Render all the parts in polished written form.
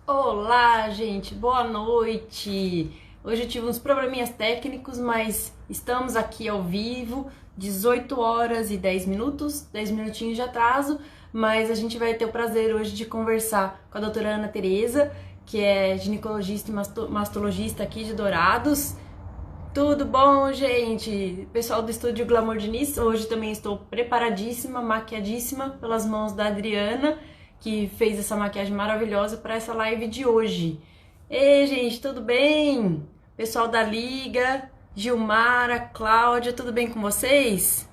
Olá, gente, boa noite. Hoje eu tive uns probleminhas técnicos, mas estamos aqui ao vivo, 18 horas e 10 minutos, 10 minutinhos de atraso, mas a gente vai ter o prazer hoje de conversar com a doutora Ana Tereza, que é ginecologista e mastologista aqui de Dourados. Tudo bom, gente? Pessoal do Estúdio Glamour Diniz, hoje também estou preparadíssima, maquiadíssima pelas mãos da Adriana, que fez essa maquiagem maravilhosa para essa live de hoje. Ei, gente, tudo bem? Pessoal da Liga, Gilmara, Cláudia, tudo bem com vocês?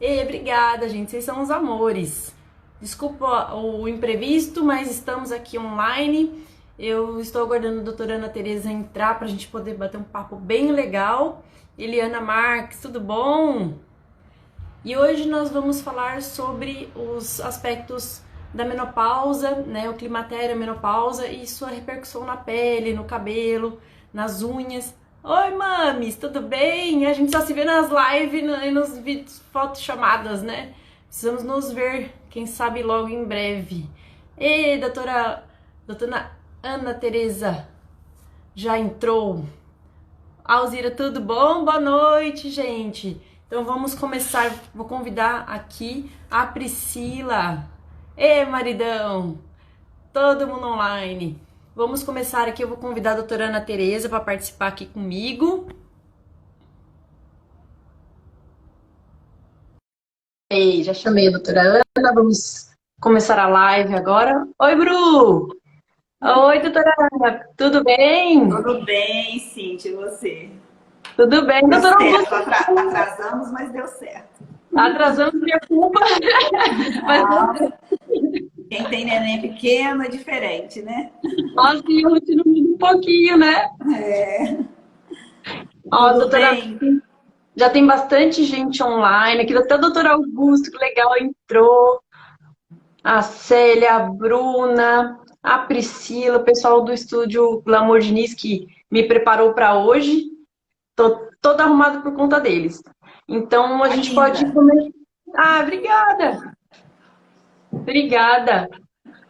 Ei, obrigada, gente, vocês são os amores. Desculpa o imprevisto, mas estamos aqui online. Eu estou aguardando a doutora Ana Tereza entrar para a gente poder bater um papo bem legal. Eliana Marques, tudo bom? E hoje nós vamos falar sobre os aspectos da menopausa, né? O climatério, a menopausa e sua repercussão na pele, no cabelo, nas unhas. Oi, mames, tudo bem? A gente só se vê nas lives e nos vídeos, fotos chamadas, né? Precisamos nos ver, quem sabe logo em breve. Ei, doutora Ana Tereza, já entrou? Alzira, tudo bom? Boa noite, gente. Então vamos começar, vou convidar aqui a Priscila. Ei, maridão, todo mundo online. Vamos começar aqui, eu vou convidar a doutora Ana Tereza para participar aqui comigo. Ei, já chamei a doutora Ana, vamos começar a live agora. Oi, Bru! Oi, doutora Ana, tudo bem? Tudo bem, Cintia, e você? Tudo bem, Deu doutora certo, Augusta? atrasamos, mas deu certo. Atrasamos minha culpa, mas Quem tem neném pequeno é diferente, né? nossa, a rotina muda um pouquinho, né? É. Ó, Tudo doutora, bem? já tem bastante gente online aqui, até a doutora Augusto, que legal, entrou. A Célia, a Bruna, a Priscila, o pessoal do estúdio Glamour Diniz que me preparou para hoje. Tô toda arrumada por conta deles. Então a Tá gente pode linda. começar. Ah, obrigada. Obrigada.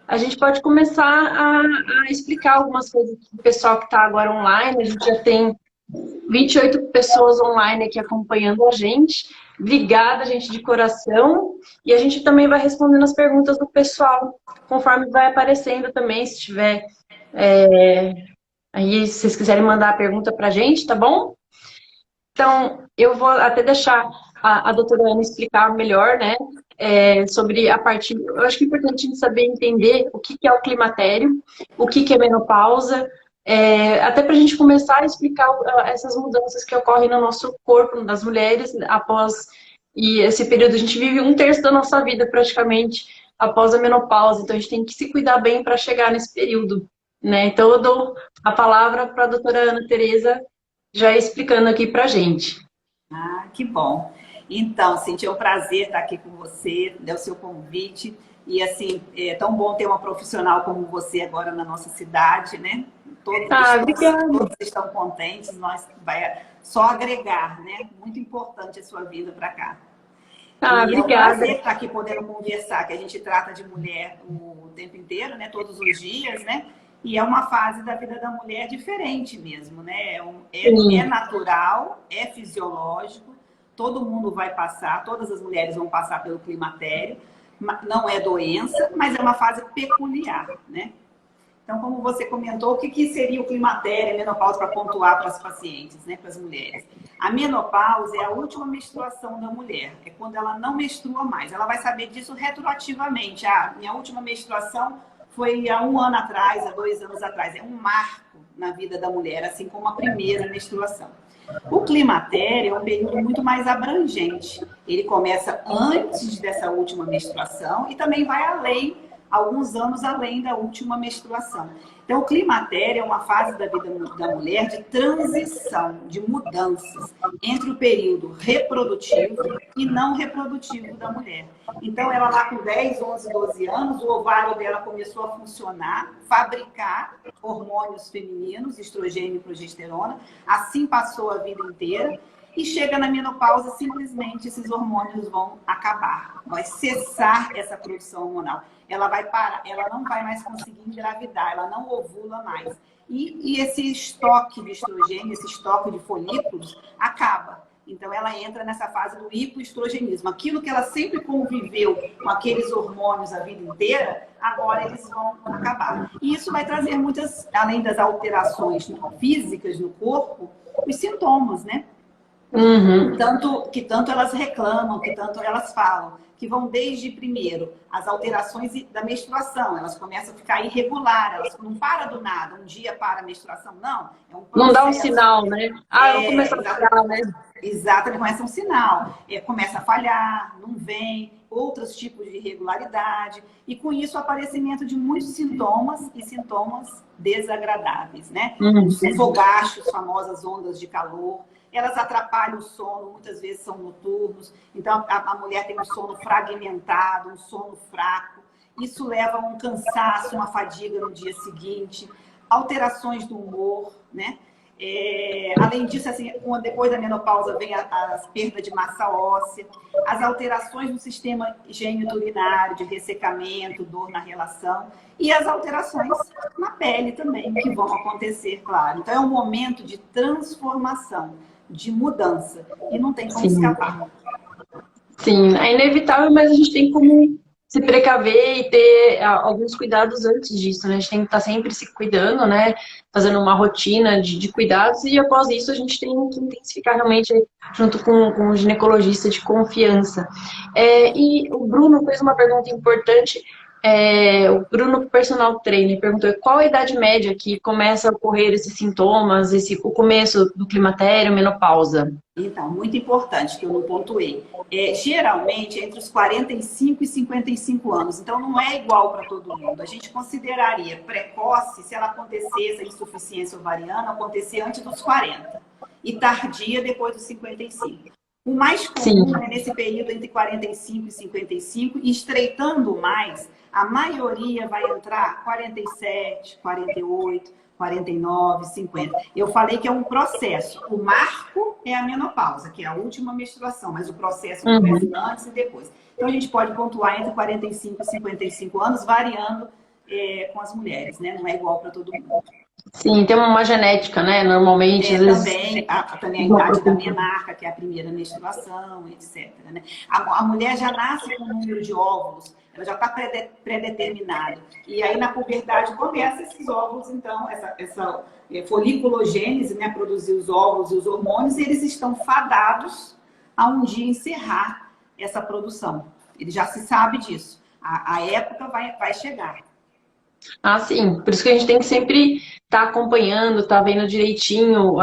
A gente pode começar a explicar algumas coisas para o pessoal que está agora online. A gente já tem 28 pessoas online aqui acompanhando a gente. Obrigada, gente, de coração. E a gente também vai respondendo as perguntas do pessoal, conforme vai aparecendo também, se tiver. Aí, se vocês quiserem mandar a pergunta para a gente, tá bom? Então, eu vou até deixar a doutora Ana explicar melhor, né, sobre a parte. Eu acho que é importante a gente saber entender o que é o climatério, o que é menopausa, até para a gente começar a explicar essas mudanças que ocorrem no nosso corpo, das mulheres, após. E esse período, a gente vive um terço da nossa vida praticamente após a menopausa, então a gente tem que se cuidar bem para chegar nesse período, né? Então, eu dou a palavra para a doutora Ana Tereza já explicando aqui pra gente. Ah, que bom. Então, Cintia, é um prazer estar aqui com você, o seu convite. E, assim, é tão bom ter uma profissional como você agora na nossa cidade, né? Obrigada. Todos estão contentes, nós vai só agregar, né? Muito importante a sua vinda para cá. E é um Obrigada. prazer estar aqui podendo conversar, que a gente trata de mulher o tempo inteiro, né? Todos os dias, né? E é uma fase da vida da mulher diferente mesmo, né? É Sim. natural, é fisiológico, todo mundo vai passar, todas as mulheres vão passar pelo climatério, não é doença, mas é uma fase peculiar, né? Então, como você comentou, o que seria o climatério e a menopausa para pontuar para as pacientes, né, para as mulheres? A menopausa é a última menstruação da mulher, é quando ela não menstrua mais. Ela vai saber disso retroativamente. Ah, minha última menstruação foi há 1 ano atrás, há 2 anos atrás. É um marco na vida da mulher, assim como a primeira menstruação. O climatério é um período muito mais abrangente. Ele começa antes dessa última menstruação e também vai além, alguns anos além da última menstruação. Então, o climatério é uma fase da vida da mulher de transição, de mudanças entre o período reprodutivo e não reprodutivo da mulher. Então, ela lá com 10, 11, 12 anos, o ovário dela começou a funcionar, fabricar hormônios femininos, estrogênio e progesterona. Assim passou a vida inteira. E chega na menopausa, simplesmente esses hormônios vão acabar. Vai cessar essa produção hormonal. Ela vai parar, ela não vai mais conseguir engravidar, ela não ovula mais. E esse estoque de estrogênio, esse estoque de folículos, acaba. Então, ela entra nessa fase do hipoestrogenismo. Aquilo que ela sempre conviveu com aqueles hormônios a vida inteira, agora eles vão acabar. E isso vai trazer muitas, além das alterações físicas no corpo, os sintomas, né? Uhum. Que tanto elas reclamam, que tanto elas falam, que vão desde, primeiro, as alterações da menstruação. Elas começam a ficar irregular, elas não param do nada. Um dia para a menstruação, não. É um processo. Não dá um sinal, né? Ah, eu vou começar a falhar, né? Exato, ele começa um sinal. Começa a falhar, não vem, outros tipos de irregularidade. E com isso, o aparecimento de muitos sintomas e sintomas desagradáveis, né? Os fogachos, famosas ondas de calor. Elas atrapalham o sono, muitas vezes são noturnos. Então, a mulher tem um sono fragmentado, um sono fraco. Isso leva a um cansaço, uma fadiga no dia seguinte, alterações do humor, né? Além disso, assim, depois da menopausa vem as perdas de massa óssea, as alterações no sistema genitorinário, de ressecamento, dor na relação, e as alterações na pele também, que vão acontecer, claro. Então, é um momento de transformação, de mudança, e não tem como escapar. Sim, é inevitável, mas a gente tem como se precaver e ter alguns cuidados antes disso, né? A gente tem que estar sempre se cuidando, né? Fazendo uma rotina de cuidados e após isso a gente tem que intensificar realmente junto com o ginecologista de confiança. E o Bruno fez uma pergunta importante. O Bruno, personal trainer, perguntou qual a idade média que começa a ocorrer esses sintomas, o começo do climatério, menopausa? Então, muito importante, que eu não pontuei. Geralmente, entre os 45 e 55 anos. Então, não é igual para todo mundo. A gente consideraria precoce se ela acontecesse, a insuficiência ovariana, acontecer antes dos 40. E tardia depois dos 55. O mais comum é nesse período entre 45 e 55, e estreitando mais, a maioria vai entrar 47, 48, 49, 50. Eu falei que é um processo. O marco é a menopausa, que é a última menstruação, mas o processo acontece antes e depois. Então, a gente pode pontuar entre 45 e 55 anos, variando com as mulheres, né? Não é igual para todo mundo. Sim, tem uma genética, né? Normalmente, às vezes... Também a idade da menarca, que é a primeira menstruação, etc. Né? A mulher já nasce com o número de óvulos, ela já está pré-determinada. E aí, na puberdade, começa esses óvulos, então, essa foliculogênese, né? Produzir os óvulos e os hormônios, e eles estão fadados a um dia encerrar essa produção. Ele já se sabe disso. A época vai chegar. Ah, sim. Por isso que a gente tem que sempre estar acompanhando, estar vendo direitinho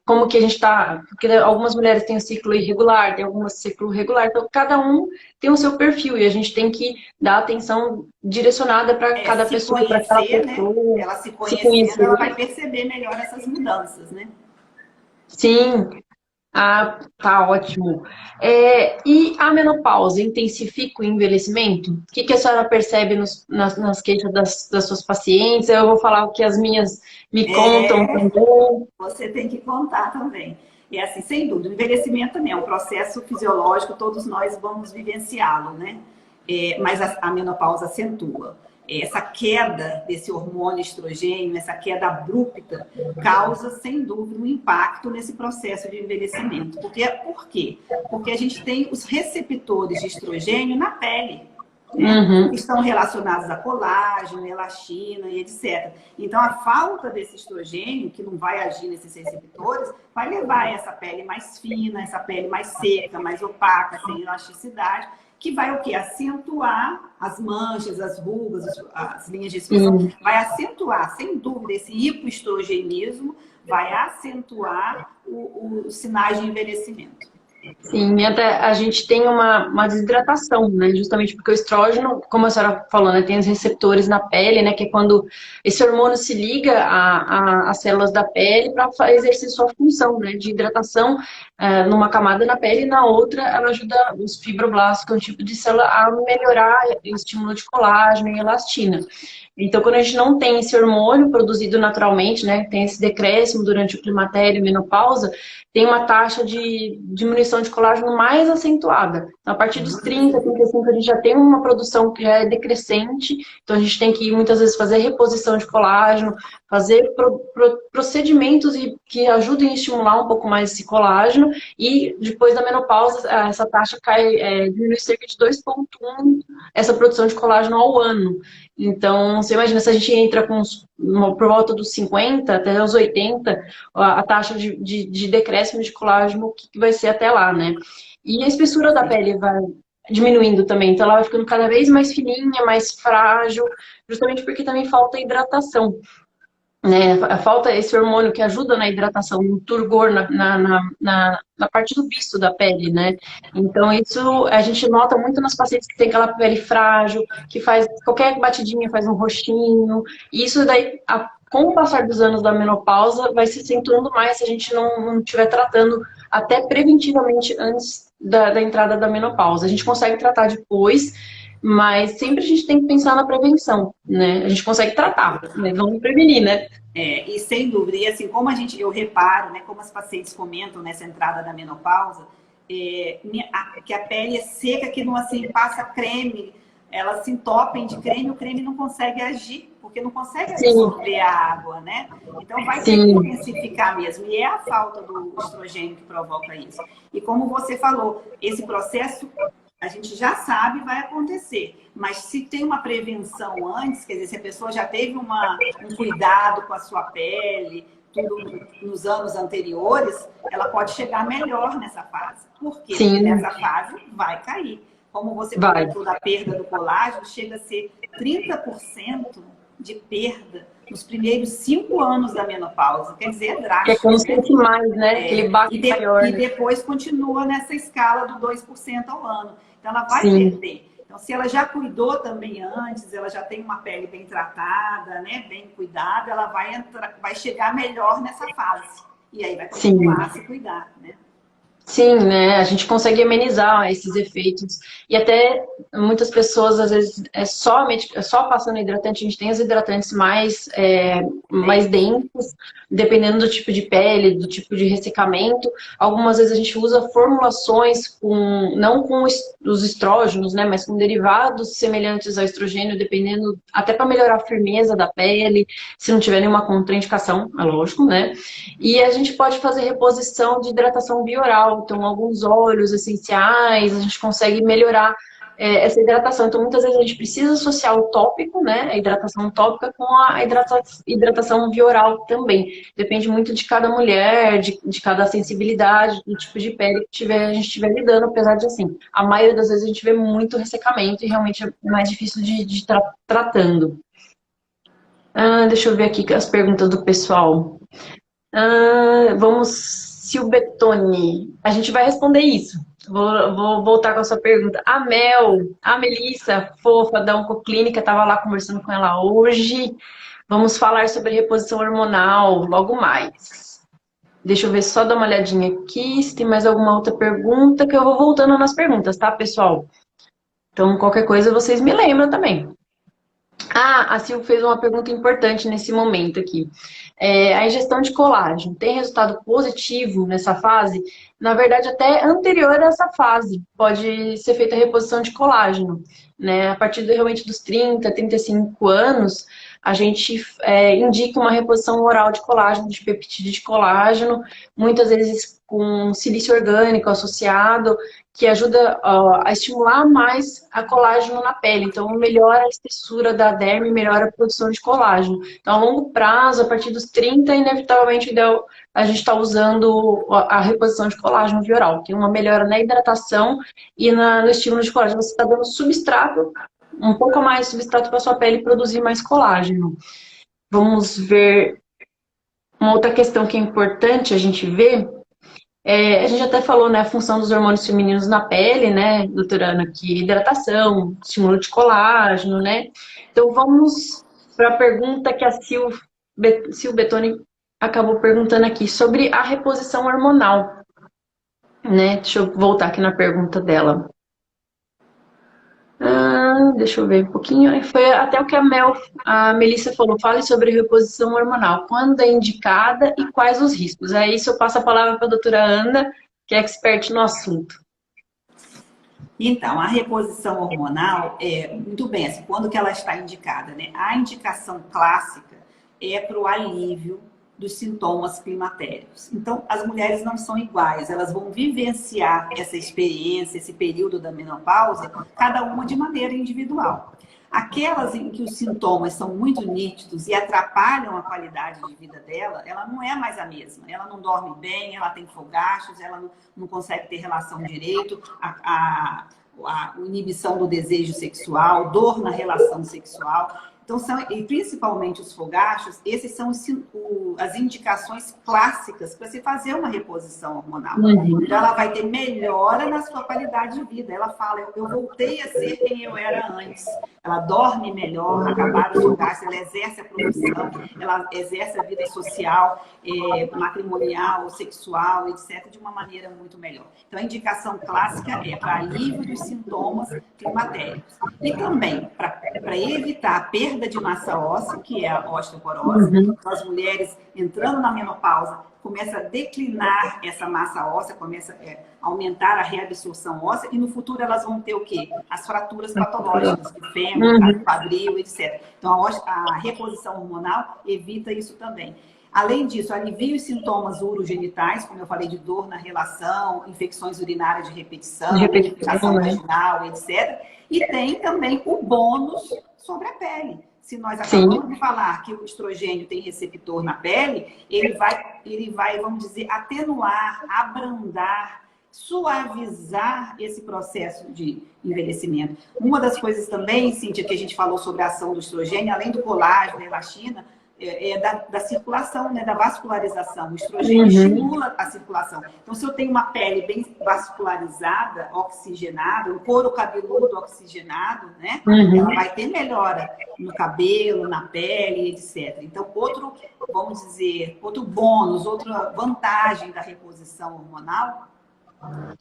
como que a gente está... Porque algumas mulheres têm um ciclo irregular, tem algumas ciclo regular. Então, cada um tem o seu perfil e a gente tem que dar atenção direcionada para cada pessoa, para cada pessoa. Né? Ela se conhecendo, ela vai perceber melhor essas mudanças, né? Sim. Ah, tá ótimo. E a menopausa intensifica o envelhecimento? O que a senhora percebe nas queixas das suas pacientes? Eu vou falar o que as minhas me contam também. Você tem que contar também. Assim, sem dúvida, o envelhecimento também é um processo fisiológico, todos nós vamos vivenciá-lo, né? Mas a menopausa acentua. Essa queda desse hormônio estrogênio, essa queda abrupta, causa, sem dúvida, um impacto nesse processo de envelhecimento. Por quê? Porque a gente tem os receptores de estrogênio na pele, né? Que estão relacionados a colágeno, elastina e etc. Então, a falta desse estrogênio, que não vai agir nesses receptores, vai levar essa pele mais fina, essa pele mais seca, mais opaca, sem elasticidade, que vai o quê? Acentuar as manchas, as rugas, as linhas de expressão. Vai acentuar, sem dúvida, esse hipoestrogenismo vai acentuar os sinais de envelhecimento. Sim, até a gente tem uma desidratação, né? Justamente porque o estrógeno, como a senhora falou, né? Tem os receptores na pele, né? Que é quando esse hormônio se liga às células da pele para exercer sua função, né? De hidratação numa camada na pele e na outra ela ajuda os fibroblastos, que é um tipo de célula, a melhorar o estímulo de colágeno e elastina. Então, quando a gente não tem esse hormônio produzido naturalmente, né, tem esse decréscimo durante o climatério e menopausa, tem uma taxa de diminuição de colágeno mais acentuada. Então, a partir dos 30, 35, a gente já tem uma produção que já é decrescente, então a gente tem que muitas vezes fazer reposição de colágeno, fazer procedimentos que ajudem a estimular um pouco mais esse colágeno, e depois da menopausa, essa taxa diminui cerca de 2,1 essa produção de colágeno ao ano. Então, você imagina, se a gente entra por volta dos 50 até os 80, a taxa de decréscimo de colágeno que vai ser até lá, né? E a espessura da pele vai diminuindo também, então ela vai ficando cada vez mais fininha, mais frágil, justamente porque também falta hidratação, né? Falta esse hormônio que ajuda na hidratação, no turgor, na parte do visto da pele, né? Então, isso a gente nota muito nas pacientes que tem aquela pele frágil, que faz qualquer batidinha, faz um roxinho. E isso daí, com o passar dos anos da menopausa, vai se acentuando mais se a gente não estiver tratando até preventivamente antes da entrada da menopausa. A gente consegue tratar depois, mas sempre a gente tem que pensar na prevenção, né? A gente consegue tratar, né? Vamos prevenir, né? E sem dúvida, e assim, como eu reparo, né, como as pacientes comentam nessa entrada da menopausa, que a pele é seca, que não assim, passa creme, elas se entopem de creme, o creme não consegue agir, porque não consegue absorver a água, né? Então vai ter que intensificar mesmo, e é a falta do estrogênio que provoca isso. E como você falou, esse processo a gente já sabe vai acontecer, mas se tem uma prevenção antes, quer dizer, se a pessoa já teve um cuidado com a sua pele, tudo nos anos anteriores, ela pode chegar melhor nessa fase. Por quê? Porque nessa fase vai cair. Como você comentou da perda do colágeno, chega a ser 30% de perda nos primeiros 5 anos da menopausa. Quer dizer, é drástico. É como se fosse mais, né? Aquele baque maior. E depois continua nessa escala do 2% ao ano. Então, ela vai perder. Então, se ela já cuidou também antes, ela já tem uma pele bem tratada, né? Bem cuidada, ela vai chegar melhor nessa fase. E aí vai continuar a se cuidar, né? Sim, né? A gente consegue amenizar esses efeitos. E até muitas pessoas, às vezes, só passando hidratante, a gente tem os hidratantes mais densos, dependendo do tipo de pele, do tipo de ressecamento. Algumas vezes a gente usa formulações não com os estrógenos, né? Mas com derivados semelhantes ao estrogênio, dependendo, até para melhorar a firmeza da pele, se não tiver nenhuma contraindicação, é lógico, né? E a gente pode fazer reposição de hidratação bioral. Então, alguns óleos essenciais, a gente consegue melhorar essa hidratação. Então, muitas vezes a gente precisa associar o tópico, né, a hidratação tópica, com a hidratação bioral também. Depende muito de cada mulher, de cada sensibilidade, do tipo de pele que a gente estiver lidando, apesar de, assim, a maioria das vezes a gente vê muito ressecamento e realmente é mais difícil de estar tratando. Deixa eu ver aqui as perguntas do pessoal. Silbetone. A gente vai responder isso. Vou voltar com a sua pergunta. A Melissa, fofa da Oncoclínica, estava lá conversando com ela hoje. Vamos falar sobre reposição hormonal logo mais. Deixa eu ver, só dar uma olhadinha aqui, se tem mais alguma outra pergunta, que eu vou voltando nas perguntas, tá, pessoal? Então, qualquer coisa, vocês me lembram também. A Sil fez uma pergunta importante nesse momento aqui. A ingestão de colágeno tem resultado positivo nessa fase? Na verdade, até anterior a essa fase, pode ser feita a reposição de colágeno, né? A partir realmente dos 30, 35 anos, a gente indica uma reposição oral de colágeno, de peptídeo de colágeno, muitas vezes com silício orgânico associado, que ajuda a estimular mais a colágeno na pele. Então, melhora a espessura da derme, melhora a produção de colágeno. Então, a longo prazo, a partir dos 30, inevitavelmente, a gente está usando a reposição de colágeno via oral. Tem uma melhora na hidratação e no estímulo de colágeno. Você está dando substrato, um pouco mais de substrato para a sua pele produzir mais colágeno. Vamos ver uma outra questão que é importante a gente ver. A gente até falou, né, a função dos hormônios femininos na pele, né, doutora Ana, que hidratação, estímulo de colágeno, né? Então vamos para a pergunta que a Sil Betoni acabou perguntando aqui sobre a reposição hormonal, né? Deixa eu voltar aqui na pergunta dela. deixa eu ver um pouquinho. Foi até o que a Melissa falou. Fale sobre reposição hormonal. Quando é indicada e quais os riscos? Aí isso eu passo a palavra para a doutora Ana, que é expert no assunto. Então, a reposição hormonal muito bem, assim, quando que ela está indicada, né? A indicação clássica é para o alívio dos sintomas climatéricos. Então, as mulheres não são iguais, elas vão vivenciar essa experiência, esse período da menopausa, cada uma de maneira individual. Aquelas em que os sintomas são muito nítidos e atrapalham a qualidade de vida dela, ela não é mais a mesma. Ela não dorme bem, ela tem fogachos, ela não consegue ter relação direito, a inibição do desejo sexual, dor na relação sexual. Então, e principalmente os fogachos, esses são as indicações clássicas para se fazer uma reposição hormonal. Então, ela vai ter melhora na sua qualidade de vida. Ela fala, eu voltei a ser quem eu era antes. Ela dorme melhor, acabaram os fogachos, ela exerce a profissão, ela exerce a vida social, matrimonial, sexual, etc., de uma maneira muito melhor. Então, a indicação clássica é para alívio dos sintomas climatéricos. E também para evitar a perda de massa óssea, que é a osteoporose. Então, as mulheres entrando na menopausa, começa a declinar essa massa óssea, começa a aumentar a reabsorção óssea, e no futuro elas vão ter o quê? As fraturas patológicas, do fêmur, quadril, etc. Então, a reposição hormonal evita isso também. Além disso, alivia os sintomas urogenitais, como eu falei, de dor na relação, infecções urinárias de repetição, irritação vaginal, etc. E tem também o bônus sobre a pele. Se nós acabamos de falar que o estrogênio tem receptor na pele, ele vai, vamos dizer, atenuar, abrandar, suavizar esse processo de envelhecimento. Uma das coisas também, Cíntia, que a gente falou sobre a ação do estrogênio, além do colágeno e elastina, da circulação, né, da vascularização. O estrogênio estimula a circulação. Então, se eu tenho uma pele bem vascularizada, oxigenada, um couro cabeludo oxigenado, né, ela vai ter melhora no cabelo, na pele, etc. Então, vamos dizer, outro bônus, outra vantagem da reposição hormonal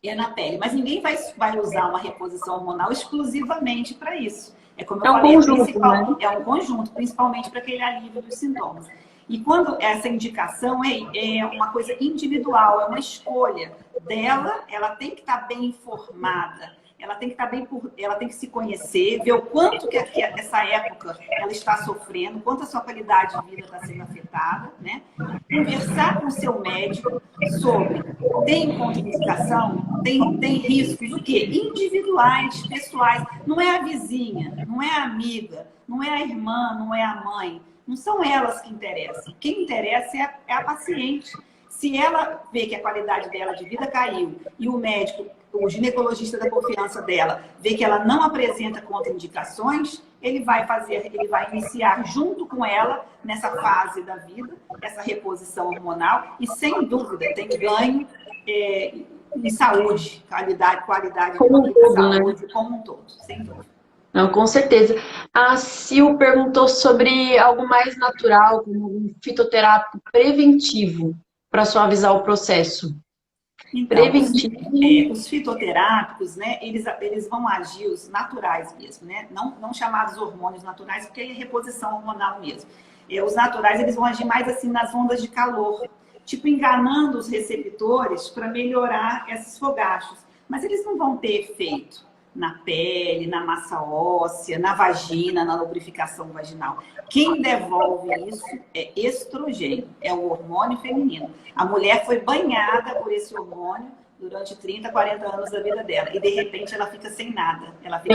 é na pele. Mas ninguém vai usar uma reposição hormonal exclusivamente para isso. É como eu falei, é um conjunto, principalmente para aquele alívio dos sintomas. E quando essa indicação é uma coisa individual, é uma escolha dela, ela tem que estar bem informada, ela tem que estar ela tem que se conhecer, ver o quanto que essa época ela está sofrendo, quanto a sua qualidade de vida está sendo afetada, né? Conversar com o seu médico sobre tem contraindicação, tem riscos, o quê? Individuais, pessoais. Não é a vizinha, não é a amiga, não é a irmã, não é a mãe. Não são elas que interessam. Quem interessa é a paciente. Se ela vê que a qualidade dela de vida caiu e o médico, o ginecologista da confiança dela, vê que ela não apresenta contraindicações, ele vai iniciar junto com ela, nessa fase da vida, essa reposição hormonal e, sem dúvida, tem ganho em saúde, qualidade de vida, saúde como um todo, sem dúvida. Não, com certeza. A Sil perguntou sobre algo mais natural, como um fitoterápico preventivo, para suavizar o processo. Então, os fitoterápicos, né, eles vão agir, os naturais mesmo, né, não chamados hormônios naturais, porque é reposição hormonal mesmo. Os naturais, eles vão agir mais assim nas ondas de calor, tipo enganando os receptores para melhorar esses fogachos. Mas eles não vão ter efeito na pele, na massa óssea, na vagina, na lubrificação vaginal. Quem devolve isso é estrogênio, é o hormônio feminino. A mulher foi banhada por esse hormônio durante 30, 40 anos da vida dela. E, de repente, ela fica sem nada. Ela fica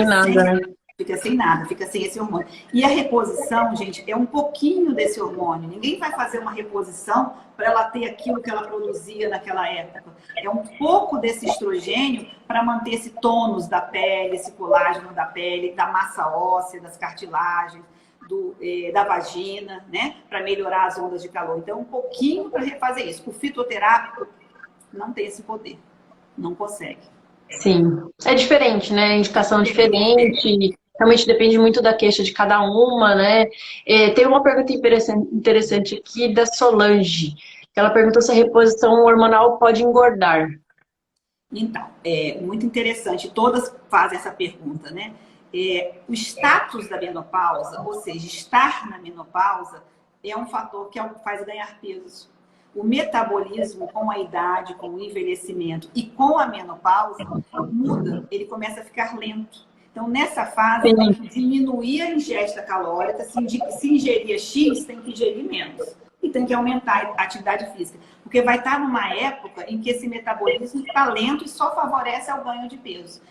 sem nada, fica sem esse hormônio. E a reposição, gente, é um pouquinho desse hormônio. Ninguém vai fazer uma reposição para ela ter aquilo que ela produzia naquela época. É um pouco desse estrogênio para manter esse tônus da pele, esse colágeno da pele, da massa óssea, das cartilagens, da vagina, né? Para melhorar as ondas de calor. Então, um pouquinho para refazer isso. O fitoterápico não tem esse poder. Não consegue. Sim. É diferente, né? Indicação diferente. Realmente depende muito da queixa de cada uma, né? Tem uma pergunta interessante aqui da Solange. Ela perguntou se a reposição hormonal pode engordar. Então, é muito interessante. Todas fazem essa pergunta, né? o status da menopausa, ou seja, estar na menopausa, é um fator que faz ganhar peso. O metabolismo, com a idade, com o envelhecimento e com a menopausa, muda, ele começa a ficar lento. Então, nessa fase, tem que diminuir a ingesta calórica. Se ingerir X, tem que ingerir menos. E tem que aumentar a atividade física. Porque vai estar numa época em que esse metabolismo está lento e só favorece ao ganho de peso.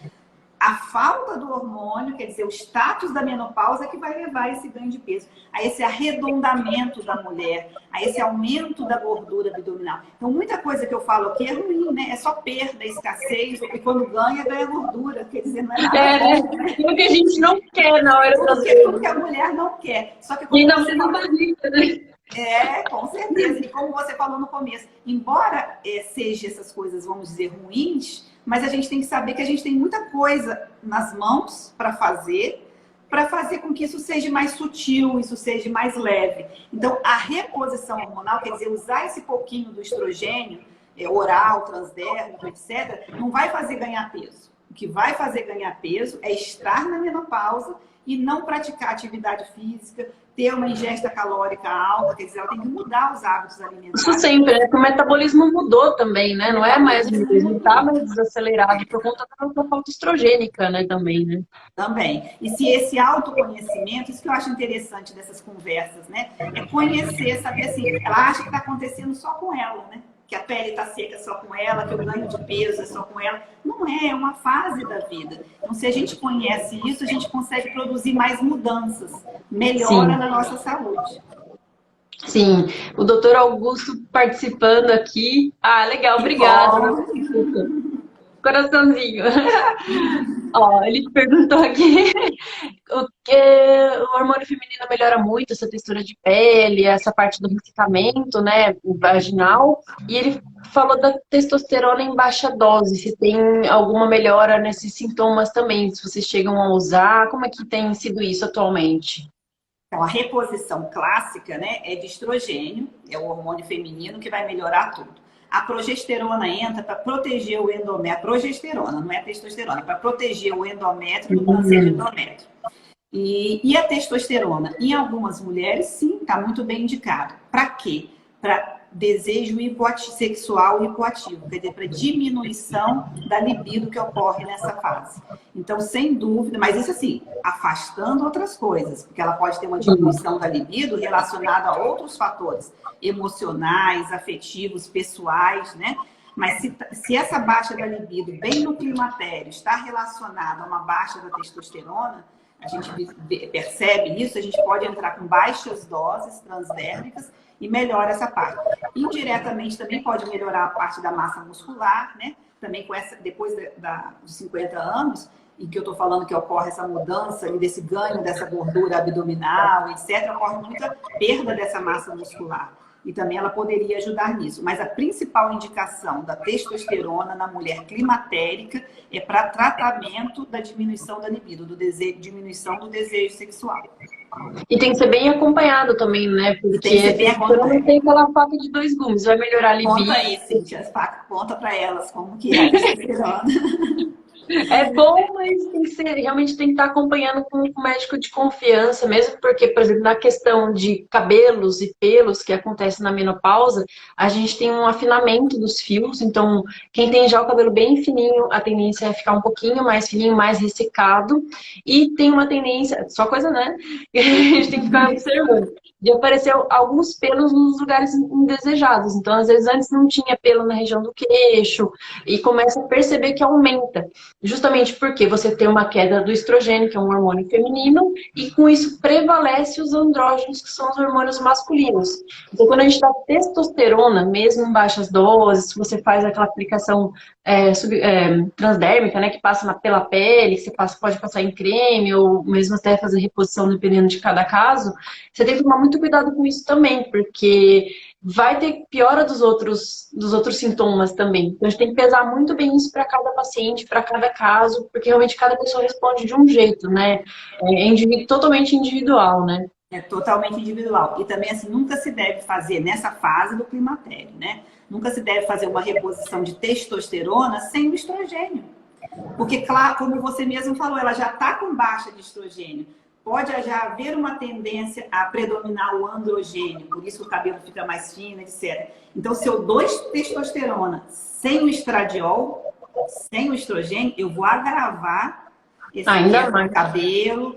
A falta do hormônio, quer dizer, o status da menopausa é que vai levar a esse ganho de peso, a esse arredondamento da mulher, a esse aumento da gordura abdominal. Então, muita coisa que eu falo aqui é ruim, né? É só perda, escassez, e quando ganha, ganha gordura. Quer dizer, não é nada bom, né? O que a gente não quer na hora das vezes. Tudo que a mulher não quer. Só que e não se barriga, né? Com certeza. E como você falou no começo, embora seja essas coisas, vamos dizer, ruins, mas a gente tem que saber que a gente tem muita coisa nas mãos para fazer com que isso seja mais sutil, isso seja mais leve. Então, a reposição hormonal, quer dizer, usar esse pouquinho do estrogênio, oral, transdérmico, etc., não vai fazer ganhar peso. O que vai fazer ganhar peso é estar na menopausa e não praticar atividade física, ter uma ingesta calórica alta, quer dizer, ela tem que mudar os hábitos alimentares. Isso sempre, né? Porque o metabolismo mudou também, né? Não é mais o mesmo, tá mais desacelerado por conta da falta estrogênica, né? Também, né? Também. E se esse autoconhecimento, isso que eu acho interessante dessas conversas, né? É conhecer, saber assim, ela acha que está acontecendo só com ela, né? Que a pele está seca só com ela, que o ganho de peso é só com ela. Não é uma fase da vida. Então, se a gente conhece isso, a gente consegue produzir mais mudanças. Melhora na nossa saúde. Sim. O doutor Augusto participando aqui. Ah, legal, obrigada. Coraçãozinho. Ó, ele perguntou aqui o hormônio feminino melhora muito essa textura de pele, essa parte do ressecamento, né, vaginal. E ele falou da testosterona em baixa dose, se tem alguma melhora nesses sintomas também, se vocês chegam a usar, como é que tem sido isso atualmente? Então, a reposição clássica, né, é de estrogênio, é o hormônio feminino que vai melhorar tudo. A progesterona entra para proteger o endométrio. A progesterona, não é a testosterona, é para proteger o endométrio do câncer de endométrio. E a testosterona, em algumas mulheres, sim, está muito bem indicado. Para quê? Para desejo sexual hipoativo, quer dizer, para diminuição da libido que ocorre nessa fase. Então, sem dúvida, mas isso assim, afastando outras coisas, porque ela pode ter uma diminuição da libido relacionada a outros fatores emocionais, afetivos, pessoais, né? Mas se essa baixa da libido, bem no climatério, está relacionada a uma baixa da testosterona, a gente percebe isso, a gente pode entrar com baixas doses transdérmicas e melhora essa parte. Indiretamente também pode melhorar a parte da massa muscular, né? Também com depois dos 50 anos, em que eu estou falando que ocorre essa mudança e desse ganho dessa gordura abdominal, etc., ocorre muita perda dessa massa muscular. E também ela poderia ajudar nisso. Mas a principal indicação da testosterona na mulher climatérica é para tratamento da diminuição da libido, diminuição do desejo sexual. E tem que ser bem acompanhado também, né? Porque não tem aquela faca de dois gumes, vai melhorar a libido. Conta aí, Cíntia, conta para elas como que é a testosterona. É bom, mas tem que ser, realmente tem que estar acompanhando com um médico de confiança, mesmo porque, por exemplo, na questão de cabelos e pelos que acontece na menopausa, a gente tem um afinamento dos fios, então quem tem já o cabelo bem fininho, a tendência é ficar um pouquinho mais fininho, mais ressecado, e tem uma tendência, só coisa, né? A gente tem que ficar observando, de aparecer alguns pelos nos lugares indesejados. Então, às vezes, antes não tinha pelo na região do queixo, e começa a perceber que aumenta. Justamente porque você tem uma queda do estrogênio, que é um hormônio feminino, e com isso prevalece os andrógenos, que são os hormônios masculinos. Então, quando a gente dá testosterona, mesmo em baixas doses, se você faz aquela aplicação transdérmica, né, que passa pela pele, que você pode passar em creme, ou mesmo até fazer reposição, dependendo de cada caso, você tem que tomar muito cuidado com isso também, porque vai ter piora dos outros sintomas também. Então, a gente tem que pesar muito bem isso para cada paciente, para cada caso, porque realmente cada pessoa responde de um jeito, né? É totalmente individual, né? É totalmente individual. E também, assim, nunca se deve fazer nessa fase do climatério, né? Nunca se deve fazer uma reposição de testosterona sem o estrogênio. Porque, claro, como você mesmo falou, ela já está com baixa de estrogênio. Pode já haver uma tendência a predominar o androgênio, por isso o cabelo fica mais fino, etc. Então, se eu dou testosterona sem o estradiol, sem o estrogênio, eu vou agravar esse cabelo,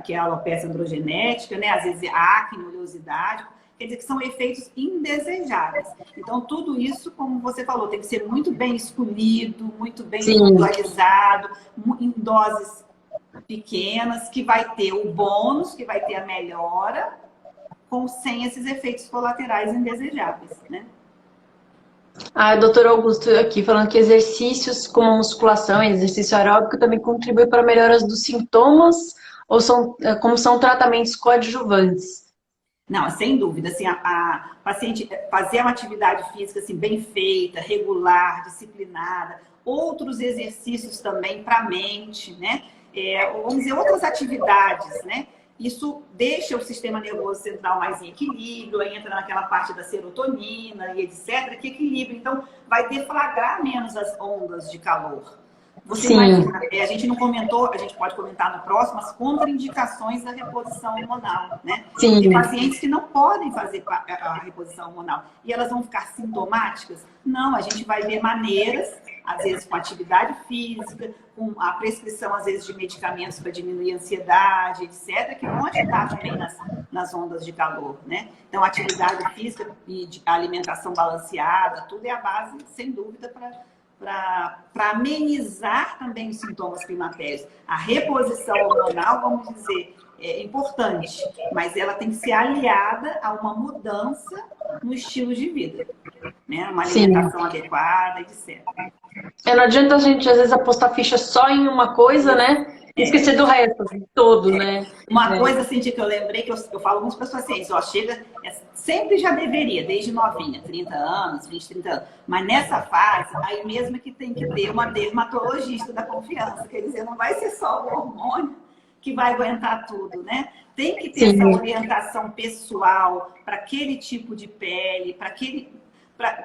que é a alopecia androgenética, né? Às vezes acne, oleosidade. Quer dizer que são efeitos indesejáveis. Então, tudo isso, como você falou, tem que ser muito bem escolhido, muito bem individualizado, em doses pequenas, que vai ter o bônus, que vai ter a melhora, sem esses efeitos colaterais indesejáveis, né? Ah, doutor Augusto aqui falando que exercícios como musculação, exercício aeróbico também contribui para melhoras dos sintomas ou como são tratamentos coadjuvantes? Não, sem dúvida, assim, a paciente fazer uma atividade física assim, bem feita, regular, disciplinada, outros exercícios também para a mente, né? Vamos dizer, outras atividades, né? Isso deixa o sistema nervoso central mais em equilíbrio, aí entra naquela parte da serotonina e etc, que equilibra. Então, vai deflagrar menos as ondas de calor. Você imagina, a gente não comentou, a gente pode comentar no próximo, as contraindicações da reposição hormonal, né? Sim. Tem pacientes que não podem fazer a reposição hormonal e elas vão ficar sintomáticas? Não, a gente vai ver maneiras, às vezes com atividade física, com a prescrição, às vezes, de medicamentos para diminuir a ansiedade, etc., que vão ajudar também nas ondas de calor, né? Então, atividade física e alimentação balanceada, tudo é a base, sem dúvida, para amenizar também os sintomas climatéricos. A reposição hormonal, vamos dizer, é importante, mas ela tem que ser aliada a uma mudança no estilo de vida, né? Uma alimentação adequada, etc. Não adianta a gente, às vezes, apostar ficha só em uma coisa, né? E esquecer do resto, todo, né? Uma coisa assim que eu lembrei, que eu falo muito para os pacientes, ó, sempre já deveria, desde novinha, 30 anos, 20, 30 anos, mas nessa fase, aí mesmo que tem que ter uma dermatologista da confiança, quer dizer, não vai ser só o hormônio que vai aguentar tudo, né? Tem que ter essa orientação pessoal para aquele tipo de pele,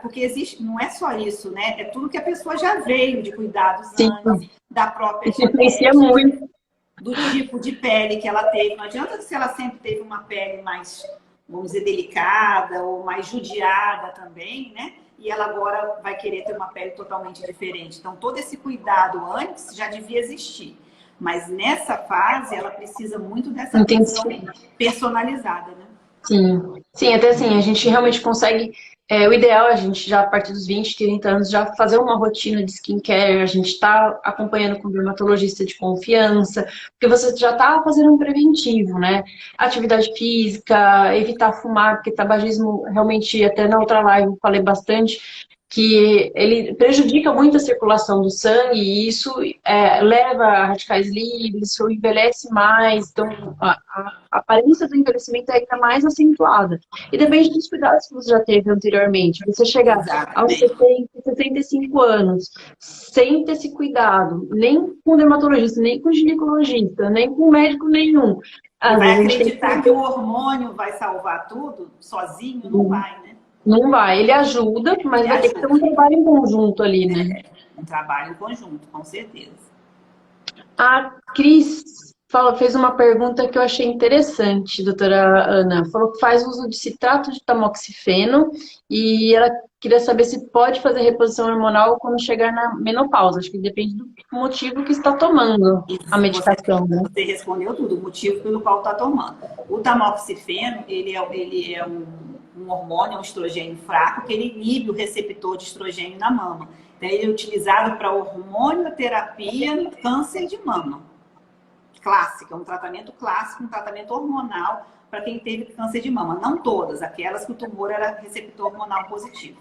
porque existe, não é só isso, né? É tudo que a pessoa já veio de cuidados antes, da própria genética, do tipo de pele que ela teve. Não adianta que se ela sempre teve uma pele mais, vamos dizer, delicada ou mais judiada também, né? E ela agora vai querer ter uma pele totalmente diferente. Então, todo esse cuidado antes já devia existir. Mas nessa fase, ela precisa muito dessa atenção personalizada, né? Sim, até assim, a gente realmente consegue... o ideal é a gente já, a partir dos 20, 30 anos, já fazer uma rotina de skincare, a gente está acompanhando com um dermatologista de confiança, porque você já está fazendo um preventivo, né? Atividade física, evitar fumar, porque tabagismo, realmente, até na outra live eu falei bastante, que ele prejudica muito a circulação do sangue e isso leva a radicais livres, isso envelhece mais, então a aparência do envelhecimento é ainda mais acentuada. E depende dos cuidados que você já teve anteriormente. Você chegar aos 70, 65 anos sem ter esse cuidado, nem com dermatologista, nem com ginecologista, nem com médico nenhum. Vai acreditar que o hormônio vai salvar tudo sozinho? Não vai, né? Não vai, ele ajuda, mas vai ter que ter um trabalho em conjunto ali, né? Um trabalho em conjunto, com certeza. A Cris fez uma pergunta que eu achei interessante, doutora Ana. Falou que faz uso de citrato de tamoxifeno e ela queria saber se pode fazer reposição hormonal quando chegar na menopausa. Acho que depende do motivo que está tomando a medicação, né? Você respondeu tudo, o motivo pelo qual está tomando. O tamoxifeno, ele é um hormônio, um estrogênio fraco, que ele inibe o receptor de estrogênio na mama. Então, ele é utilizado para hormonioterapia no câncer de mama. Clássica, um tratamento clássico, um tratamento hormonal para quem teve câncer de mama. Não todas, aquelas que o tumor era receptor hormonal positivo.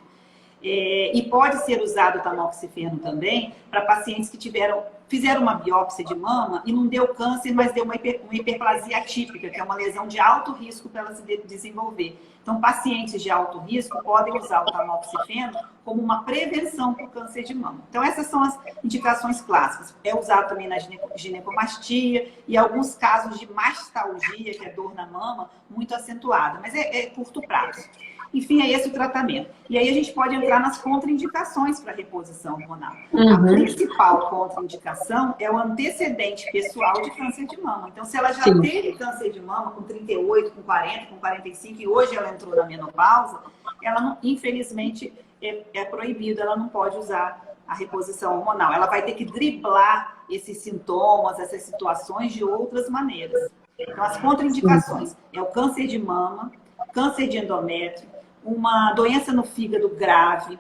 E pode ser usado o tamoxifeno também para pacientes que tiveram fizeram uma biópsia de mama e não deu câncer, mas deu uma hiperplasia atípica, que é uma lesão de alto risco para ela se desenvolver. Então, pacientes de alto risco podem usar o tamoxifeno como uma prevenção para o câncer de mama. Então, essas são as indicações clássicas. É usado também na ginecomastia e alguns casos de mastalgia, que é dor na mama, muito acentuada, mas é curto prazo. Enfim, é esse o tratamento. E aí a gente pode entrar nas contraindicações para a reposição hormonal. A principal contraindicação é o antecedente pessoal de câncer de mama. Então, se ela já teve câncer de mama com 38, com 40, com 45 e hoje ela entrou na menopausa, ela não, infelizmente é proibido, ela não pode usar a reposição hormonal. Ela vai ter que driblar esses sintomas, essas situações de outras maneiras. Então, as contraindicações é o câncer de mama, câncer de endométrio, uma doença no fígado grave,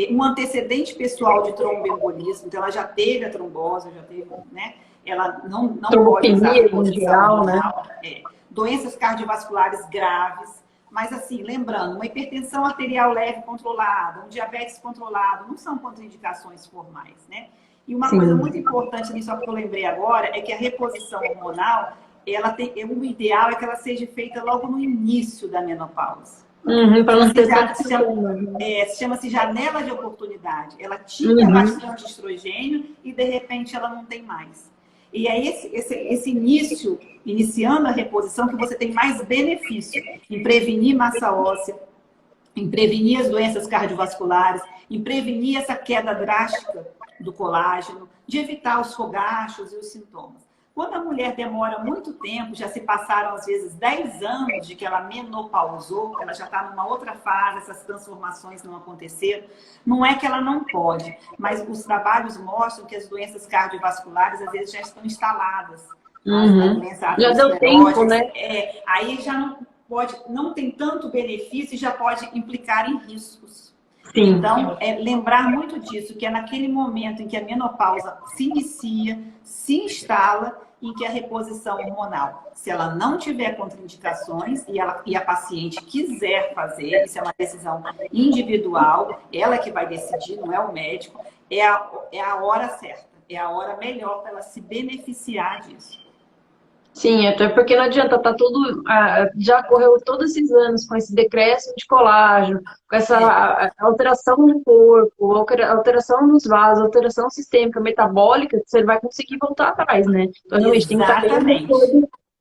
um antecedente pessoal de tromboembolismo, então ela já teve a trombose, já teve, né? Ela não pode usar a reposição hormonal, né? Doenças cardiovasculares graves, mas assim, lembrando, uma hipertensão arterial leve controlada, um diabetes controlado, não são contraindicações formais, né? E uma coisa muito importante nisso que eu lembrei agora é que a reposição hormonal, o ideal é que ela seja feita logo no início da menopausa. Para não ter chama-se janela de oportunidade. Ela tinha bastante estrogênio e de repente ela não tem mais. E é esse início, iniciando a reposição, que você tem mais benefício em prevenir massa óssea, em prevenir as doenças cardiovasculares, em prevenir essa queda drástica do colágeno, de evitar os fogachos e os sintomas. Quando a mulher demora muito tempo, já se passaram às vezes 10 anos de que ela menopausou, ela já está numa outra fase, essas transformações não aconteceram, não é que ela não pode, mas os trabalhos mostram que as doenças cardiovasculares às vezes já estão instaladas. Já deu tempo, né? Aí já não tem tanto benefício e já pode implicar em riscos. Sim. Então, lembrar muito disso, que é naquele momento em que a menopausa se inicia, se instala, em que a reposição hormonal, se ela não tiver contraindicações e a paciente quiser fazer, isso é uma decisão individual, ela que vai decidir, não é o médico, é a hora certa, é a hora melhor para ela se beneficiar disso. Sim, até porque não adianta, tá tudo. Já correu todos esses anos com esse decréscimo de colágeno, com essa alteração do corpo, alteração nos vasos, alteração sistêmica, metabólica, você vai conseguir voltar atrás, né? Então, realmente tem que estar bem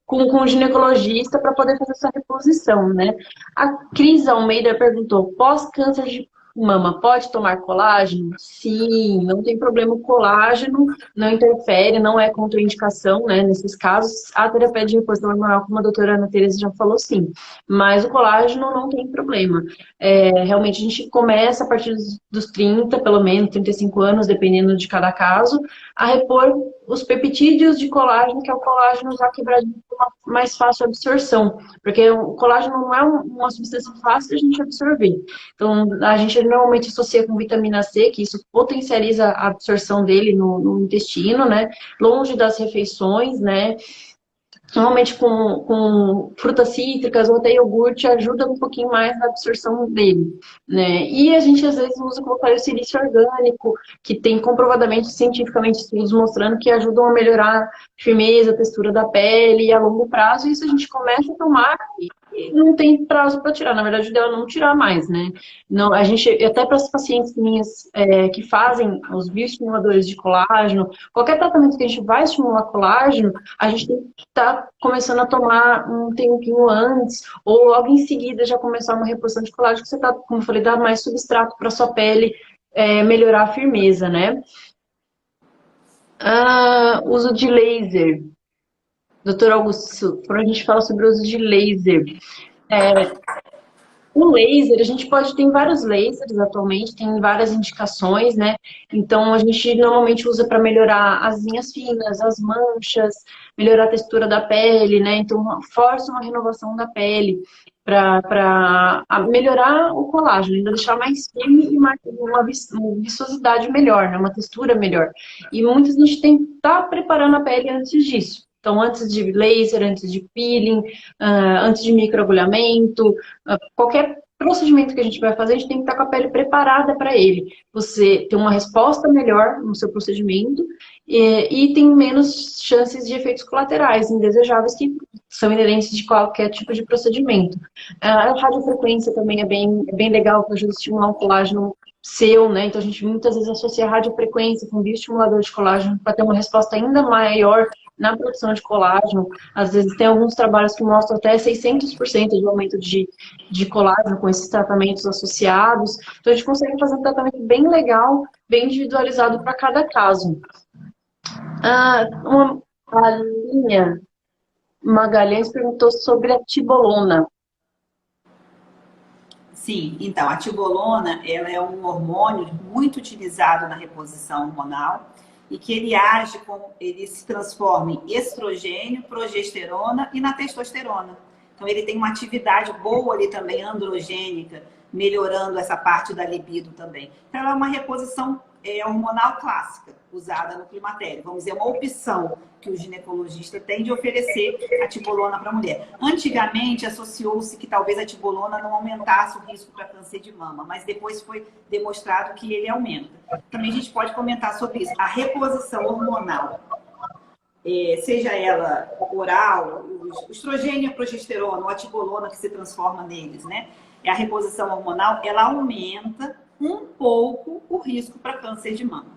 com o ginecologista para poder fazer essa reposição, né? A Cris Almeida perguntou: pós-câncer de mama, pode tomar colágeno? Sim, não tem problema. O colágeno não interfere, não é contraindicação, né? Nesses casos, a terapia de reposição hormonal, como a doutora Ana Tereza já falou, sim. Mas o colágeno não tem problema. Realmente, a gente começa a partir dos 30, pelo menos 35 anos, dependendo de cada caso, a repor os peptídeos de colágeno, que é o colágeno já quebradinho, com uma mais fácil absorção. Porque o colágeno não é uma substância fácil de a gente absorver. Então, a gente normalmente associa com vitamina C, que isso potencializa a absorção dele no intestino, né? Longe das refeições, né? Normalmente com frutas cítricas ou até iogurte ajuda um pouquinho mais na absorção dele, né? E a gente às vezes usa, como eu falei, o silício orgânico, que tem comprovadamente, cientificamente, estudos mostrando que ajudam a melhorar a firmeza, a textura da pele a longo prazo, e isso a gente começa a tomar e não tem prazo para tirar. Na verdade, o ideal é não tirar mais, né? Não, a gente, até para as pacientes minhas que fazem os bioestimuladores de colágeno, qualquer tratamento que a gente vai estimular colágeno, a gente tem que estar começando a tomar um tempinho antes, ou logo em seguida já começar uma reposição de colágeno, que você está, como eu falei, dá mais substrato para sua pele melhorar a firmeza, né? Uso de laser. Doutor Augusto, quando a gente fala sobre o uso de laser, o laser, a gente tem vários lasers atualmente, tem várias indicações, né? Então, a gente normalmente usa para melhorar as linhas finas, as manchas, melhorar a textura da pele, né? Então, força uma renovação da pele para melhorar o colágeno, ainda deixar mais firme e uma viçosidade melhor, né? Uma textura melhor. E muitas a gente tem que estar preparando a pele antes disso. Então, antes de laser, antes de peeling, antes de microagulhamento, qualquer procedimento que a gente vai fazer, a gente tem que estar com a pele preparada para ele. Você ter uma resposta melhor no seu procedimento e tem menos chances de efeitos colaterais indesejáveis que são inerentes de qualquer tipo de procedimento. A radiofrequência também é bem legal para ajuda a estimular um colágeno seu, né? Então a gente muitas vezes associa a radiofrequência com bioestimulador de colágeno para ter uma resposta ainda maior na produção de colágeno. Às vezes tem alguns trabalhos que mostram até 600% de aumento de colágeno com esses tratamentos associados. Então a gente consegue fazer um tratamento bem legal, bem individualizado para cada caso. A linha Magalhães perguntou sobre a tibolona. Sim, então, a tibolona, ela é um hormônio muito utilizado na reposição hormonal e que ele se transforma em estrogênio, progesterona e na testosterona. Então, ele tem uma atividade boa ali também, androgênica, melhorando essa parte da libido também. Então, ela é uma reposição hormonal clássica, usada no climatério. Vamos dizer, uma opção que o ginecologista tem de oferecer a tibolona para a mulher. Antigamente, associou-se que talvez a tibolona não aumentasse o risco para câncer de mama, mas depois foi demonstrado que ele aumenta. Também a gente pode comentar sobre isso. A reposição hormonal, seja ela oral, o estrogênio, a progesterona ou a tibolona que se transforma neles, né? A reposição hormonal, ela aumenta um pouco o risco para câncer de mama.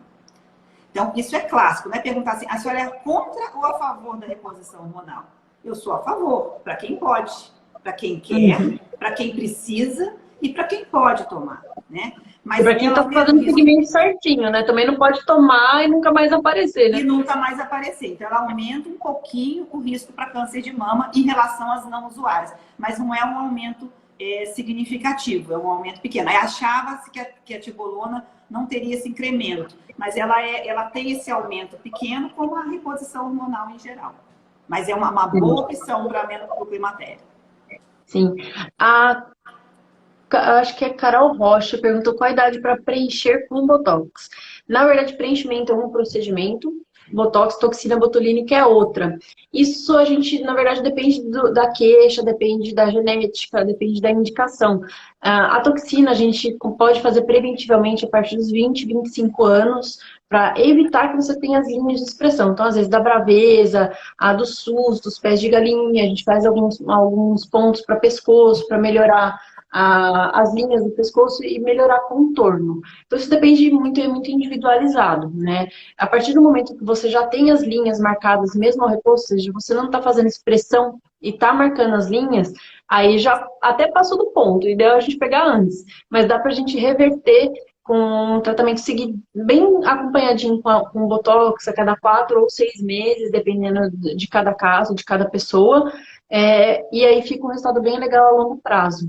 Então, isso é clássico, né? Perguntar assim, a senhora é contra ou a favor da reposição hormonal? Eu sou a favor, para quem pode, para quem quer, para quem precisa e para quem pode tomar, né? Mas para quem está fazendo o segmento certinho, né? Também não pode tomar e nunca mais aparecer, né? E nunca mais aparecer. Então, ela aumenta um pouquinho o risco para câncer de mama em relação às não usuárias. Mas não é um aumento significativo, é um aumento pequeno. Aí achava-se que a tibolona não teria esse incremento, mas ela tem esse aumento pequeno como a reposição hormonal em geral. Mas é uma boa opção para o climatério. Sim. Acho que a Carol Rocha perguntou qual a idade para preencher com Botox. Na verdade, preenchimento é um procedimento, Botox, toxina botulínica é outra. Isso a gente, na verdade, depende da queixa, depende da genética, depende da indicação. A toxina a gente pode fazer preventivamente a partir dos 20, 25 anos, para evitar que você tenha as linhas de expressão. Então, às vezes, da braveza, a do SUS, dos pés de galinha, a gente faz alguns pontos para pescoço, para melhorar as linhas do pescoço e melhorar contorno. Então, isso depende muito, é muito individualizado, né? A partir do momento que você já tem as linhas marcadas, mesmo ao repouso, ou seja, você não está fazendo expressão e está marcando as linhas, aí já até passou do ponto. O ideal é a gente pegar antes, mas dá para a gente reverter com um tratamento seguido bem acompanhadinho com Botox a cada 4 ou 6 meses, dependendo de cada caso, de cada pessoa, e aí fica um resultado bem legal a longo prazo.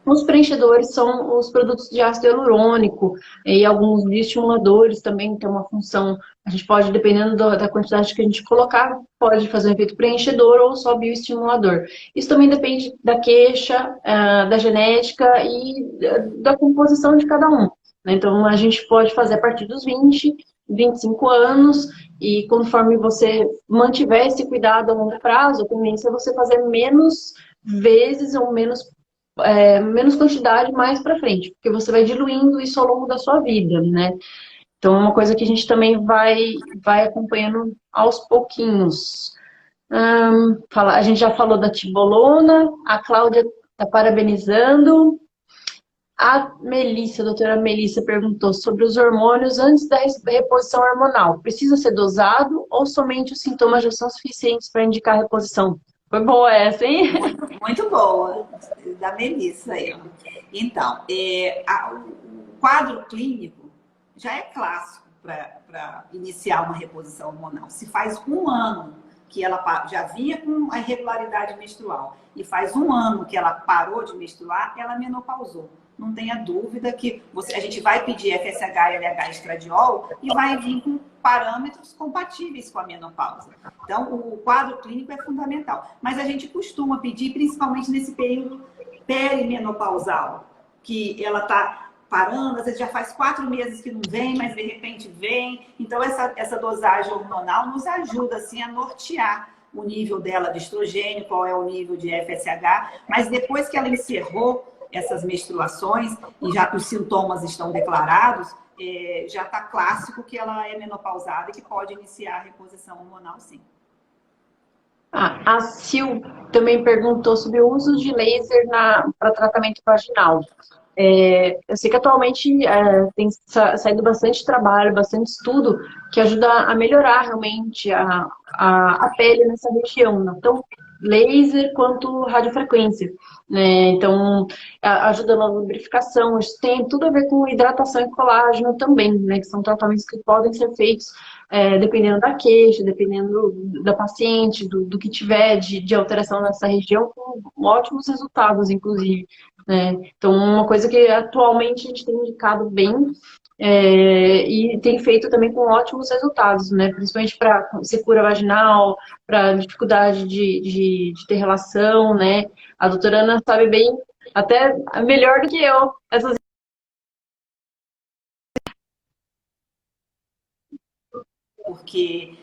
Os preenchedores são os produtos de ácido hialurônico e alguns bioestimuladores também têm uma função. A gente pode, dependendo da quantidade que a gente colocar, pode fazer um efeito preenchedor ou só bioestimulador. Isso também depende da queixa, da genética e da composição de cada um. Então, a gente pode fazer a partir dos 20, 25 anos e conforme você mantiver esse cuidado a longo prazo, a tendência é você fazer menos vezes ou menos quantidade mais para frente, porque você vai diluindo isso ao longo da sua vida, né? Então, é uma coisa que a gente também vai acompanhando aos pouquinhos. A gente já falou da tibolona, a Cláudia está parabenizando. A doutora Melissa perguntou sobre os hormônios antes da reposição hormonal. Precisa ser dosado ou somente os sintomas já são suficientes para indicar a reposição? Foi boa essa, hein? Muito boa, da Melissa aí. Então, o quadro clínico já é clássico para iniciar uma reposição hormonal. Se faz 1 ano que ela já vinha com a irregularidade menstrual e faz 1 ano que ela parou de menstruar, ela menopausou. Não tenha dúvida que a gente vai pedir FSH e LH estradiol e vai vir com parâmetros compatíveis com a menopausa. Então, o quadro clínico é fundamental. Mas a gente costuma pedir, principalmente nesse período perimenopausal, que ela está parando, às vezes já faz 4 meses que não vem, mas de repente vem. Então, essa dosagem hormonal nos ajuda assim, a nortear o nível dela de estrogênio, qual é o nível de FSH. Mas depois que ela encerrou essas menstruações e já os sintomas estão declarados, já está clássico que ela é menopausada e que pode iniciar a reposição hormonal, sim. A Sil também perguntou sobre o uso de laser para tratamento vaginal. Eu sei que atualmente tem saído bastante trabalho, bastante estudo que ajuda a melhorar realmente a pele nessa região, né? Então, laser quanto radiofrequência, né? Então, ajuda na lubrificação, isso tem tudo a ver com hidratação e colágeno também, né? Que são tratamentos que podem ser feitos dependendo da queixa, dependendo da paciente, do que tiver de alteração nessa região, com ótimos resultados, inclusive. Né? Então, uma coisa que atualmente a gente tem indicado bem e tem feito também com ótimos resultados, né? Principalmente para secura vaginal, para dificuldade de ter relação, né? A doutora Ana sabe bem, até melhor do que eu, essas. Porque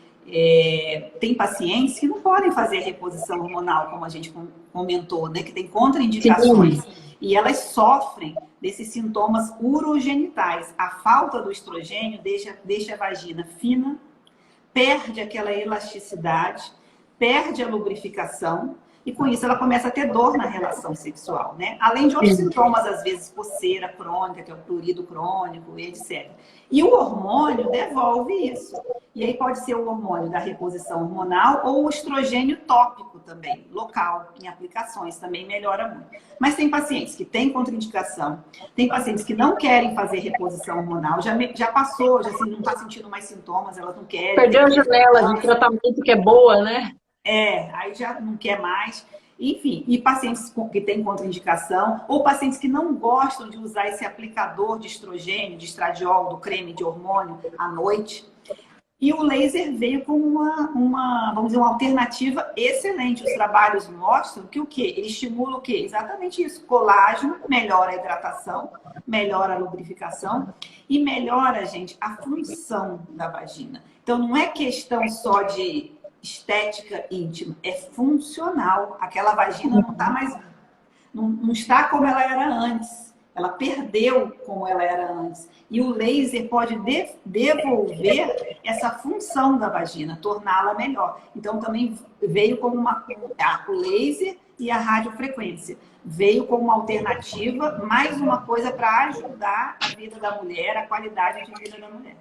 tem pacientes que não podem fazer reposição hormonal, como a gente comentou, né? Que tem contraindicações. Sim. E elas sofrem desses sintomas urogenitais. A falta do estrogênio deixa a vagina fina, perde aquela elasticidade, perde a lubrificação, e com isso ela começa a ter dor na relação sexual, né? Além de outros sintomas, às vezes coceira crônica, que é o prurido crônico, etc. E o hormônio devolve isso. E aí pode ser o hormônio da reposição hormonal ou o estrogênio tópico também, local, em aplicações, também melhora muito. Mas tem pacientes que têm contraindicação, tem pacientes que não querem fazer reposição hormonal, já passou, já assim, não está sentindo mais sintomas, elas não querem. Perdeu a janela de tratamento que é boa, né? Aí já não quer mais. Enfim, e pacientes que têm contraindicação, ou pacientes que não gostam de usar esse aplicador de estrogênio, de estradiol, do creme de hormônio à noite. E o laser veio como vamos dizer, uma alternativa excelente. Os trabalhos mostram que o quê? Ele estimula o quê? Exatamente isso. Colágeno, melhora a hidratação, melhora a lubrificação e melhora, gente, a função da vagina. Então, não é questão só de estética íntima, é funcional. Aquela vagina não está mais, não está como ela era antes. Ela perdeu como ela era antes. E o laser pode devolver essa função da vagina, torná-la melhor. Então, também veio como o laser e a radiofrequência. Veio como uma alternativa, mais uma coisa para ajudar a vida da mulher, a qualidade de vida da mulher.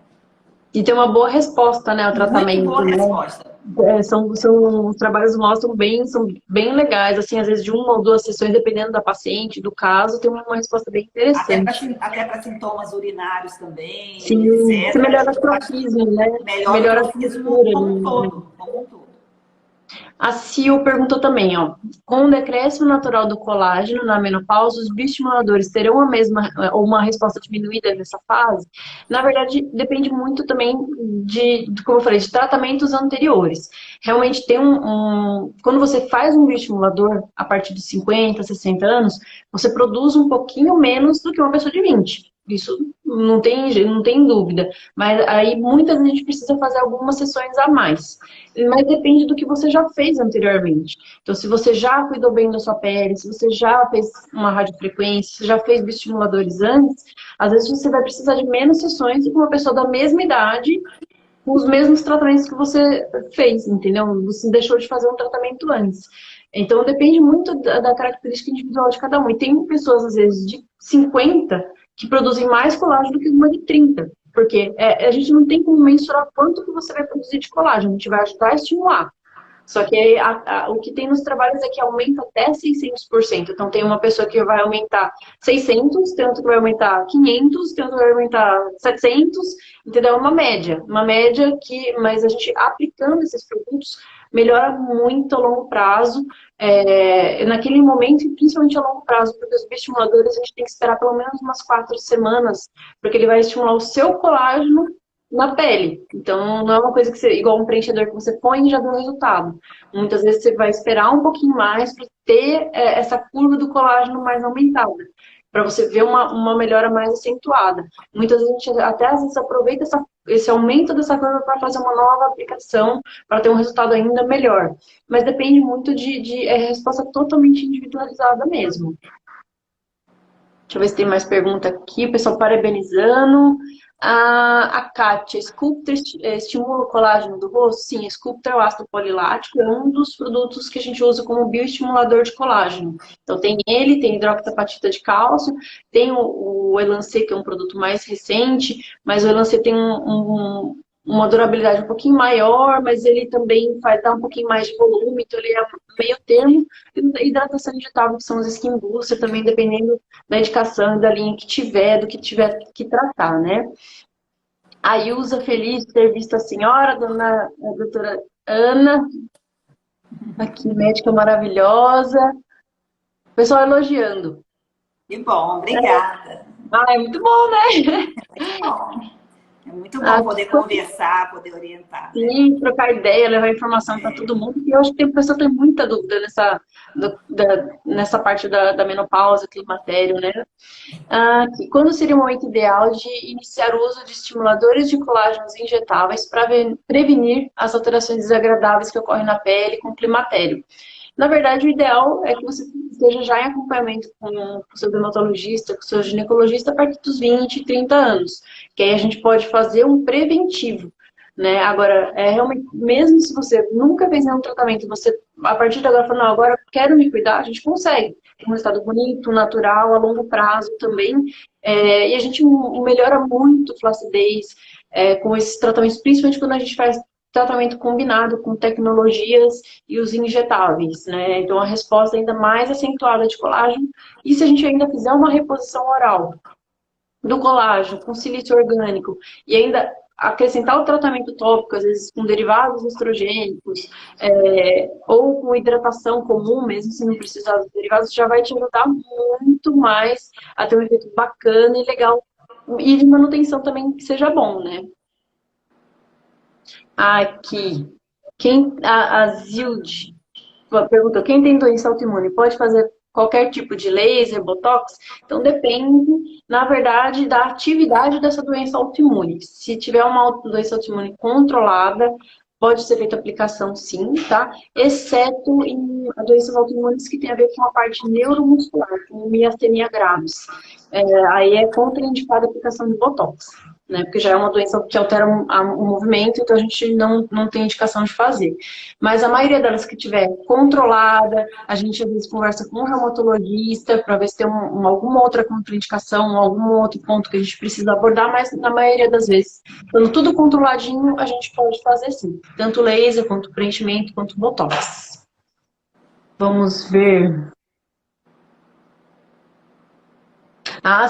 E tem uma boa resposta, né, ao tratamento. Muito boa resposta. Os trabalhos são bem legais, assim, às vezes de uma ou duas sessões, dependendo da paciente, do caso, tem uma resposta bem interessante. Até para sintomas urinários também. Sim, etc. Você melhora o trofismo, né? Melhora o trofismo como um todo. A Sil perguntou também, ó, com o decréscimo natural do colágeno na menopausa, os bioestimuladores terão a mesma ou uma resposta diminuída nessa fase? Na verdade, depende muito também como eu falei, de tratamentos anteriores. Realmente tem quando você faz um bioestimulador a partir de 50, 60 anos, você produz um pouquinho menos do que uma pessoa de 20. Isso não tem dúvida. Mas aí muitas vezes a gente precisa fazer algumas sessões a mais. Mas depende do que você já fez anteriormente. Então, se você já cuidou bem da sua pele, se você já fez uma radiofrequência, se já fez bioestimuladores antes, às vezes você vai precisar de menos sessões do que uma pessoa da mesma idade, com os mesmos tratamentos que você fez, entendeu? Você deixou de fazer um tratamento antes. Então, depende muito da característica individual de cada um. E tem pessoas, às vezes, de 50 que produzem mais colágeno do que uma de 30. Porque a gente não tem como mensurar quanto que você vai produzir de colágeno. A gente vai ajudar a estimular. Só que o que tem nos trabalhos é que aumenta até 600%. Então, tem uma pessoa que vai aumentar 600, tem outra que vai aumentar 500, tem outra que vai aumentar 700, entendeu? É uma média. Uma média mas a gente aplicando esses produtos melhora muito a longo prazo, naquele momento, e principalmente a longo prazo, porque os bioestimuladores a gente tem que esperar pelo menos umas 4 semanas, porque ele vai estimular o seu colágeno na pele. Então, não é uma coisa que igual um preenchedor que você põe e já dá o resultado. Muitas vezes você vai esperar um pouquinho mais para ter essa curva do colágeno mais aumentada, para você ver uma melhora mais acentuada. Muitas vezes a gente até às vezes aproveita esse aumento dessa curva para fazer uma nova aplicação, para ter um resultado ainda melhor. Mas depende muito de resposta totalmente individualizada mesmo. Deixa eu ver se tem mais pergunta aqui. O pessoal parabenizando. A Kátia, Sculptra estimula o colágeno do rosto? Sim, Sculptra, o ácido polilático, é um dos produtos que a gente usa como bioestimulador de colágeno. Então tem ele, tem hidroxapatita de cálcio, tem o Elancê, que é um produto mais recente, mas o Elancê tem uma durabilidade um pouquinho maior, mas ele também vai dar um pouquinho mais de volume, então ele é meio termo. E hidratação injetável, que são os skin booster, também dependendo da indicação e da linha que tiver, do que tiver que tratar, né? A Ilza, feliz de ter visto a senhora, a doutora Ana, aqui, médica maravilhosa. O pessoal elogiando. Que bom, obrigada. É muito bom, né? Bom, é muito bom poder conversar, poder orientar, né? Sim, trocar ideia, levar informação para todo mundo. E eu acho que a pessoa tem muita dúvida nessa parte da menopausa, climatério, né? Que quando seria o momento ideal de iniciar o uso de estimuladores de colágenos injetáveis para prevenir as alterações desagradáveis que ocorrem na pele com o climatério? Na verdade, o ideal é que você esteja já em acompanhamento com o seu dermatologista, com o seu ginecologista a partir dos 20, 30 anos. Que aí a gente pode fazer um preventivo, né? Agora, realmente, mesmo se você nunca fez nenhum tratamento, você, a partir de agora, fala, não, agora eu quero me cuidar, a gente consegue. Tem um resultado bonito, natural, a longo prazo também. E a gente melhora muito a flacidez com esses tratamentos, principalmente quando a gente faz tratamento combinado com tecnologias e os injetáveis, né? Então, a resposta ainda mais acentuada de colágeno. E se a gente ainda fizer uma reposição oral do colágeno com silício orgânico e ainda acrescentar o tratamento tópico, às vezes com derivados estrogênicos, ou com hidratação comum, mesmo se não precisar dos derivados, já vai te ajudar muito mais a ter um efeito bacana e legal. E de manutenção também que seja bom, né? Aqui, a Zilde perguntou, quem tem doença autoimune pode fazer qualquer tipo de laser, botox? Então depende, na verdade, da atividade dessa doença autoimune. Se tiver uma doença autoimune controlada, pode ser feita aplicação sim, tá? Exceto em doenças autoimunes que tem a ver com a parte neuromuscular, com miastenia graves. Aí é contraindicada a aplicação de botox, né? Porque já é uma doença que altera o movimento, então a gente não tem indicação de fazer. Mas a maioria delas que tiver controlada, a gente às vezes conversa com um reumatologista para ver se tem alguma outra contraindicação, algum outro ponto que a gente precisa abordar, mas na maioria das vezes, quando tudo controladinho, a gente pode fazer sim. Tanto laser, quanto preenchimento, quanto botox. Vamos ver.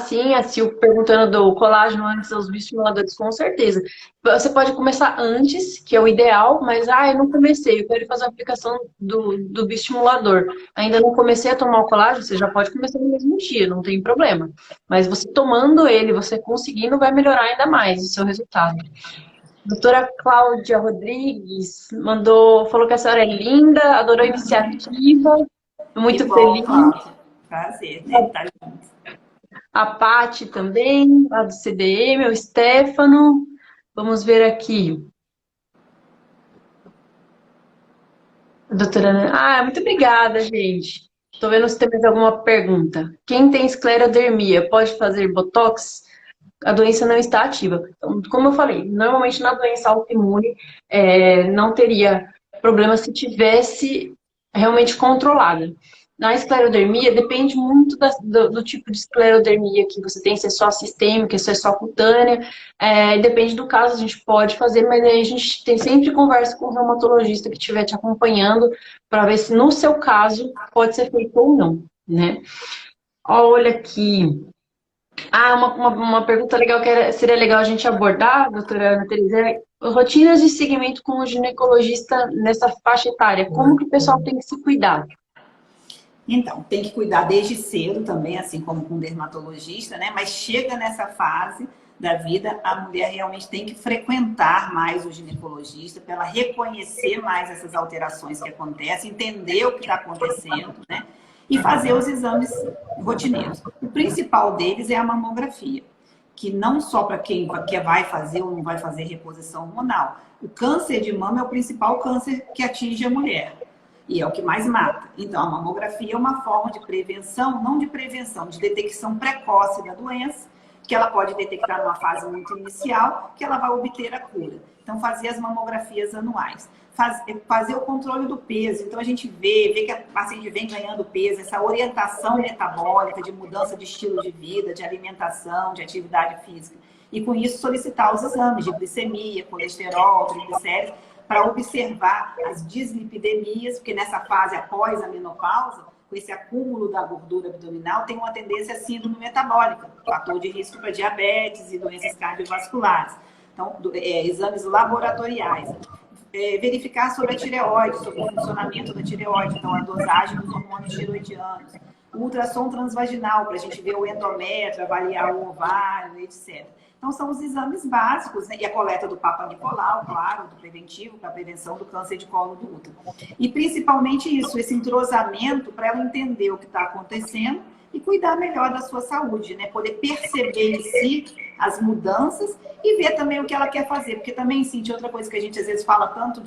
Sim, a Sil perguntando do colágeno antes dos bioestimuladores, com certeza. Você pode começar antes, que é o ideal, mas eu não comecei, eu quero fazer a aplicação do bioestimulador. Ainda não comecei a tomar o colágeno, você já pode começar no mesmo dia, não tem problema. Mas você tomando ele, você conseguindo, vai melhorar ainda mais o seu resultado. Doutora Cláudia Rodrigues falou que a senhora é linda, adorou a iniciativa, muito feliz. Cláudia. Prazer, né? Estar junto. A Paty também, lá do CDM, o Stefano. Vamos ver aqui. Doutora Ana. Muito obrigada, gente. Estou vendo se tem mais alguma pergunta. Quem tem esclerodermia pode fazer botox? A doença não está ativa. Então, como eu falei, normalmente na doença autoimune não teria problema se tivesse realmente controlada. Na esclerodermia, depende muito do tipo de esclerodermia que você tem, se é só sistêmica, se é só cutânea. Depende do caso, a gente pode fazer, mas aí a gente tem sempre conversa com o reumatologista que estiver te acompanhando para ver se no seu caso pode ser feito ou não, né? Olha aqui. Uma pergunta legal que seria legal a gente abordar, doutora Ana Teresa, rotinas de seguimento com o ginecologista nessa faixa etária. Como que o pessoal tem que se cuidar? Então, tem que cuidar desde cedo também, assim como com o dermatologista, né? Mas chega nessa fase da vida, a mulher realmente tem que frequentar mais o ginecologista para ela reconhecer mais essas alterações que acontecem, entender o que está acontecendo, né? E fazer os exames rotineiros. O principal deles é a mamografia, que não só para quem vai fazer ou não vai fazer reposição hormonal. O câncer de mama é o principal câncer que atinge a mulher. E é o que mais mata. Então, a mamografia é uma forma de prevenção, não de prevenção, de detecção precoce da doença, que ela pode detectar numa fase muito inicial, que ela vai obter a cura. Então, fazer as mamografias anuais. Fazer o controle do peso. Então, a gente vê que a paciente vem ganhando peso, essa orientação metabólica, de mudança de estilo de vida, de alimentação, de atividade física. E, com isso, solicitar os exames de glicemia, colesterol, triglicéridos, para observar as dislipidemias, porque nessa fase após a menopausa, com esse acúmulo da gordura abdominal, tem uma tendência à síndrome metabólica, fator de risco para diabetes e doenças cardiovasculares. Então, exames laboratoriais. Verificar sobre a tireoide, sobre o funcionamento da tireoide, então a dosagem dos hormônios tiroidianos. Ultrassom transvaginal, para a gente ver o endométrio, avaliar o ovário, etc. Então, são os exames básicos, né? E a coleta do Papa Nicolau, claro, do preventivo, para a prevenção do câncer de colo do útero. E, principalmente isso, esse entrosamento para ela entender o que está acontecendo e cuidar melhor da sua saúde, né? Poder perceber em si as mudanças e ver também o que ela quer fazer. Porque também, Cintia, outra coisa que a gente às vezes fala tanto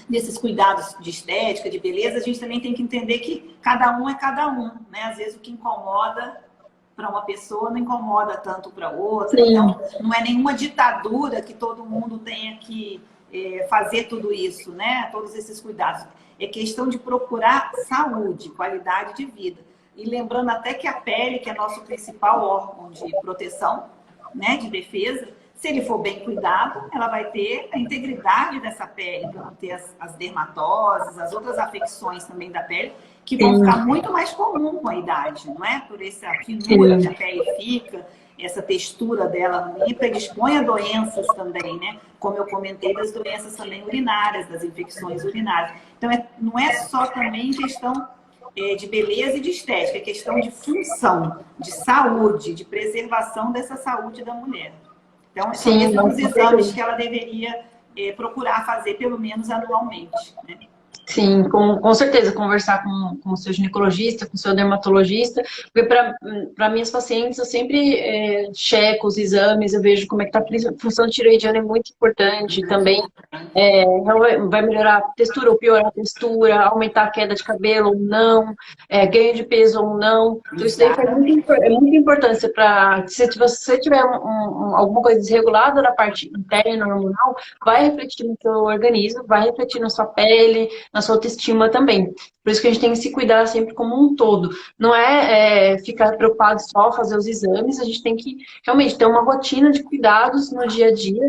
desses cuidados de estética, de beleza, a gente também tem que entender que cada um é cada um, né? Às vezes o que incomoda para uma pessoa não incomoda tanto para outra. Sim. Então, não é nenhuma ditadura que todo mundo tenha que fazer tudo isso, né? Todos esses cuidados. É questão de procurar saúde, qualidade de vida. E lembrando até que a pele, que é nosso principal órgão de proteção, né, de defesa, se ele for bem cuidado, ela vai ter a integridade dessa pele, para não ter as dermatoses, as outras afecções também da pele, que vão ficar muito mais comum com a idade, não é? Por essa finura que a pele fica, essa textura dela ruim, predispõe a doenças também, né? Como eu comentei, das doenças também urinárias, das infecções urinárias. Então, não é só também questão de beleza e de estética, é questão de função, de saúde, de preservação dessa saúde da mulher. Então, são esses os exames que ela deveria procurar fazer, pelo menos anualmente, né? Sim, com certeza, conversar com o seu ginecologista, com o seu dermatologista, porque para minhas pacientes eu sempre checo os exames, eu vejo como é que está a função tiroidiana, é muito importante também, vai melhorar a textura ou piorar a textura, aumentar a queda de cabelo ou não, ganho de peso ou não, então isso daí é muito importante para, se você tiver alguma coisa desregulada na parte interna, hormonal, vai refletir no seu organismo, vai refletir na sua pele, na sua autoestima também. Por isso que a gente tem que se cuidar sempre como um todo. Não é ficar preocupado só fazer os exames, a gente tem que realmente ter uma rotina de cuidados no dia a dia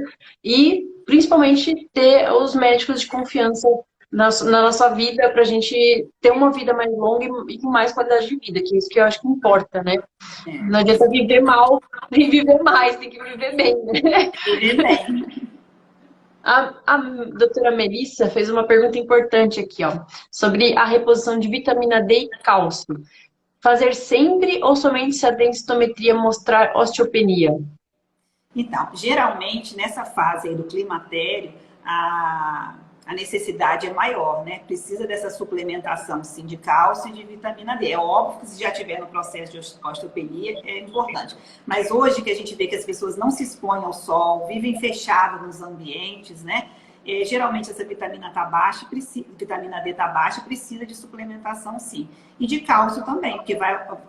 e, principalmente, ter os médicos de confiança na nossa vida para a gente ter uma vida mais longa e com mais qualidade de vida, que é isso que eu acho que importa, né? Não adianta viver mal, nem viver mais, tem que viver bem, né? Viver bem. A doutora Melissa fez uma pergunta importante aqui, ó, sobre a reposição de vitamina D e cálcio. Fazer sempre ou somente se a densitometria mostrar osteopenia? Então, geralmente, nessa fase aí do climatério, a necessidade é maior, né? Precisa dessa suplementação, sim, de cálcio e de vitamina D. É óbvio que se já tiver no processo de osteopenia, é importante. Mas hoje que a gente vê que as pessoas não se expõem ao sol, vivem fechadas nos ambientes, né? Geralmente essa vitamina tá baixa, vitamina D tá baixa, precisa de suplementação, sim. E de cálcio também, porque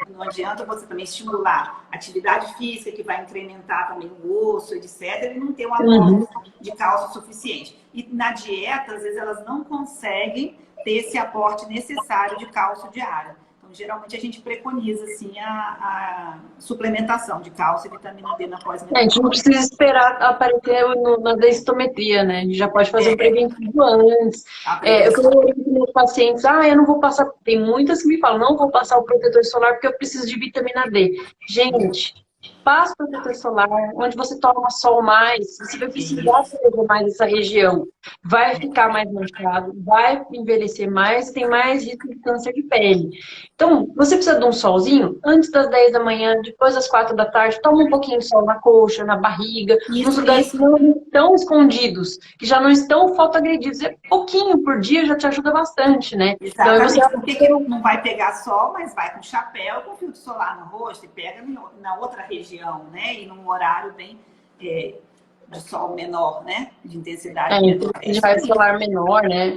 não adianta você também estimular atividade física, que vai incrementar também o osso, etc., e não ter um aporte de cálcio suficiente. E na dieta, às vezes, elas não conseguem ter esse aporte necessário de cálcio diário. Então, geralmente, a gente preconiza, assim, a suplementação de cálcio e vitamina D na pós-menopausa. A gente não precisa esperar aparecer na densitometria, né? A gente já pode fazer o preventivo antes. Eu oriento meus pacientes, eu não vou passar... Tem muitas que me falam, não vou passar o protetor solar porque eu preciso de vitamina D. Gente, passa o protetor solar, onde você toma sol mais, você vai precisar fazer mais essa região. Vai ficar mais manchado, vai envelhecer mais, tem mais risco de câncer de pele. Então, você precisa de um solzinho antes das 10 da manhã, depois das 4 da tarde, toma um pouquinho de sol na coxa, na barriga, nos lugares que não estão escondidos, que já não estão fotoagredidos. Pouquinho por dia já te ajuda bastante, né? Exatamente. Então, porque não vai pegar sol, mas vai com chapéu, com filtro solar no rosto e pega na outra região, né? E num horário bem de sol menor, né? De intensidade menor. De raio solar menor, né?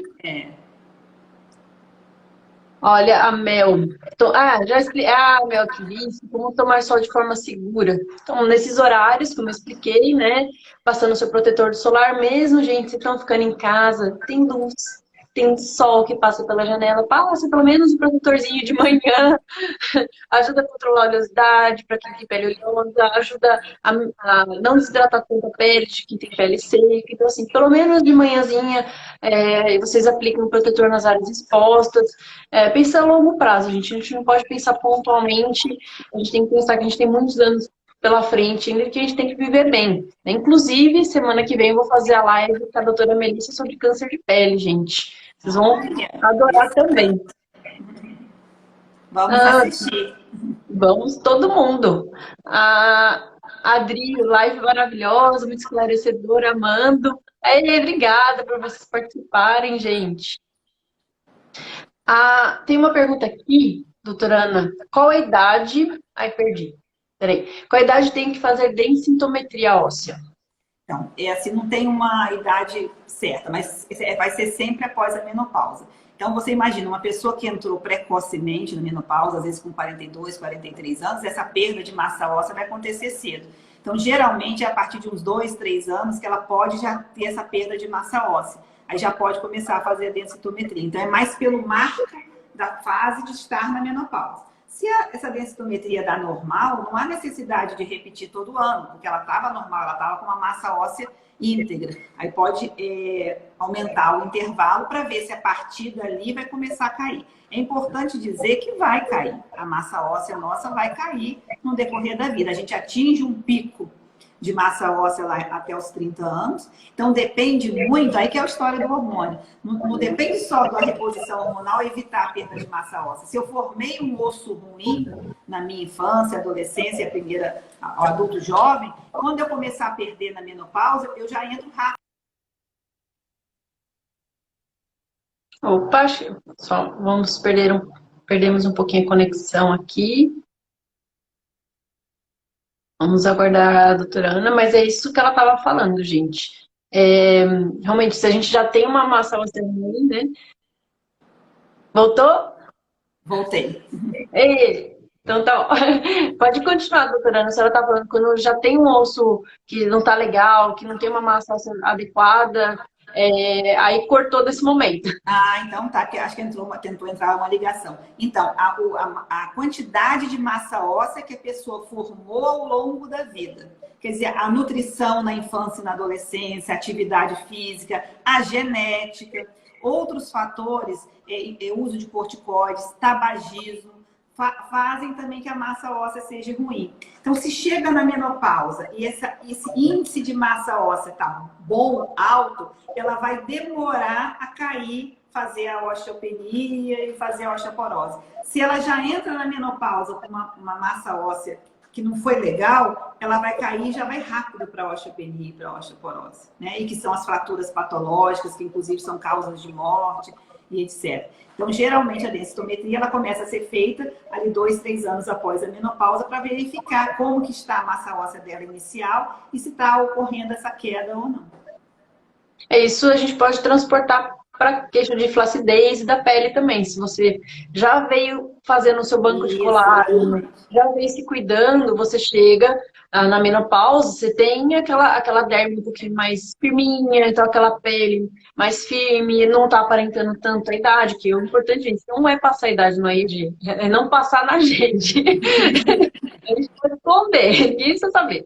Olha, a Mel. Já expliquei. Ah, a Mel que disse como tomar sol de forma segura. Então, nesses horários, como eu expliquei, né? Passando o seu protetor solar mesmo, gente, se estão ficando em casa, tem luz, tem sol que passa pela janela, passa pelo menos o protetorzinho de manhã. Ajuda a controlar a oleosidade para quem tem pele oleosa, ajuda a não desidratar tanto a pele de quem tem pele seca. Então, assim, pelo menos de manhãzinha, vocês aplicam o protetor nas áreas expostas. Pensa a longo prazo, gente. A gente não pode pensar pontualmente, a gente tem que pensar que a gente tem muitos anos pela frente ainda que a gente tem que viver bem. Inclusive, semana que vem eu vou fazer a live com a doutora Melissa sobre câncer de pele, gente. Vocês vão adorar também. Vamos Ah, assistir. vamos, todo mundo. A Adri, live maravilhosa, muito esclarecedora, amando. Obrigada por vocês participarem, gente. Tem uma pergunta aqui, doutora Ana. Qual a idade... Ai, perdi. Peraí. Qual a idade tem que fazer densitometria óssea? Então, assim, não tem uma idade certa, mas vai ser sempre após a menopausa. Então, você imagina, uma pessoa que entrou precocemente na menopausa, às vezes com 42, 43 anos, essa perda de massa óssea vai acontecer cedo. Então, geralmente, é a partir de uns 2, 3 anos que ela pode já ter essa perda de massa óssea. Aí já pode começar a fazer a densitometria. Então, é mais pelo marco da fase de estar na menopausa. Se essa densitometria dá normal, não há necessidade de repetir todo ano, porque ela estava normal, ela estava com uma massa óssea íntegra. Aí pode aumentar o intervalo para ver se a partir dali vai começar a cair. É importante dizer que vai cair. A massa óssea nossa vai cair no decorrer da vida. A gente atinge um pico de massa óssea lá até os 30 anos. Então, depende muito, aí que é a história do hormônio. Não depende só da reposição hormonal evitar a perda de massa óssea. Se eu formei um osso ruim na minha infância, adolescência, ao adulto jovem, quando eu começar a perder na menopausa, eu já entro rápido. Opa, só perdemos um pouquinho a conexão aqui. Vamos aguardar a doutora Ana, mas é isso que ela estava falando, gente. Realmente, se a gente já tem uma massa óssea ruim, né? Voltou? Voltei. Então tá. Pode continuar, doutora Ana. A senhora está falando quando já tem um osso que não está legal, que não tem uma massa óssea adequada, aí cortou desse momento. Então tá, que acho que tentou entrar uma ligação. Então, a quantidade de massa óssea que a pessoa formou ao longo da vida. Quer dizer, a nutrição na infância e na adolescência, a atividade física, a genética, outros fatores, uso de corticoides, tabagismo, fazem também que a massa óssea seja ruim. Então, se chega na menopausa e esse índice de massa óssea está bom, alto, ela vai demorar a cair, fazer a osteopenia e fazer a osteoporose. Se ela já entra na menopausa com uma massa óssea que não foi legal, ela vai cair e já vai rápido para a osteopenia e para a osteoporose, né? E que são as fraturas patológicas, que inclusive são causas de morte e etc. Então, geralmente, a densitometria ela começa a ser feita ali 2, 3 anos após a menopausa para verificar como que está a massa óssea dela inicial e se está ocorrendo essa queda ou não. Isso a gente pode transportar para queixa de flacidez e da pele também. Se você já veio fazendo o seu banco de colágeno, já veio se cuidando, você chega na menopausa, você tem aquela derme um pouquinho mais firminha, então aquela pele mais firme, não está aparentando tanto a idade, que o importante, gente, não é passar a idade no IG, é não passar na gente. A gente pode esconder, ninguém precisa saber.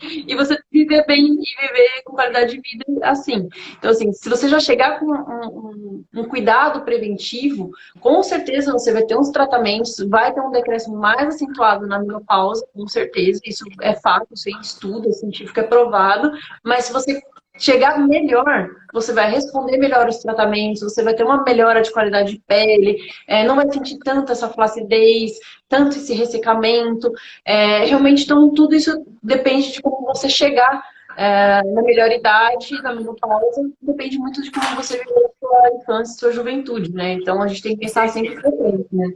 E você viver bem e viver com qualidade de vida assim. Então, assim, se você já chegar com um cuidado preventivo, com certeza você vai ter uns tratamentos, vai ter um decréscimo mais acentuado na menopausa, com certeza. Isso é fato, isso é estudo, é científico, é provado. Mas se você chegar melhor, você vai responder melhor os tratamentos, você vai ter uma melhora de qualidade de pele, não vai sentir tanto essa flacidez, tanto esse ressecamento. Realmente, então, tudo isso depende de como você chegar na melhor idade, na menopausa, depende muito de como você viveu a sua infância, a sua juventude, né? Então, a gente tem que pensar sempre em frente, né?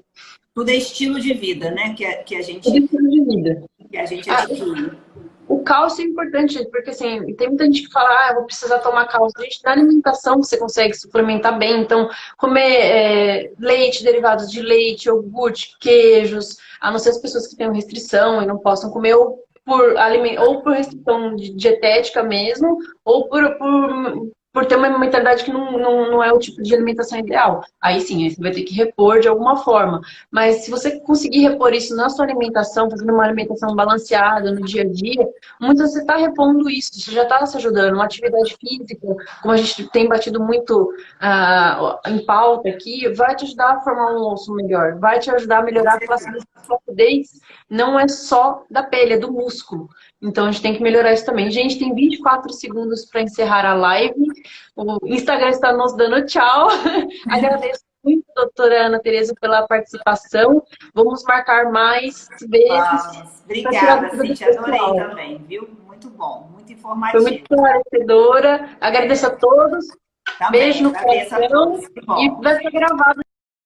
Tudo é estilo de vida, né? Que a gente, tudo é estilo de vida. Que a gente adquire. O cálcio é importante, porque assim, tem muita gente que fala, eu vou precisar tomar cálcio. Gente, na alimentação você consegue suplementar bem, então comer leite, derivados de leite, iogurte, queijos, a não ser as pessoas que tenham restrição e não possam comer ou por restrição dietética mesmo, ou por ter uma mentalidade que não é o tipo de alimentação ideal. Aí sim, aí você vai ter que repor de alguma forma. Mas se você conseguir repor isso na sua alimentação, fazendo uma alimentação balanceada no dia a dia, muitas vezes você está repondo isso, você já está se ajudando. Uma atividade física, como a gente tem batido muito em pauta aqui, vai te ajudar a formar um osso melhor, vai te ajudar a melhorar a flacidez. Não é só da pele, é do músculo. Então a gente tem que melhorar isso também. Gente, tem 24 segundos para encerrar a live. O Instagram está nos dando tchau. Agradeço muito, doutora Ana Tereza, pela participação. Vamos marcar mais vezes. Vamos. Obrigada, Cíntia. Adorei também, viu? Muito bom, muito informativo. Foi muito esclarecedora. Agradeço a todos. Também, beijo no coração. E vai ser gravado.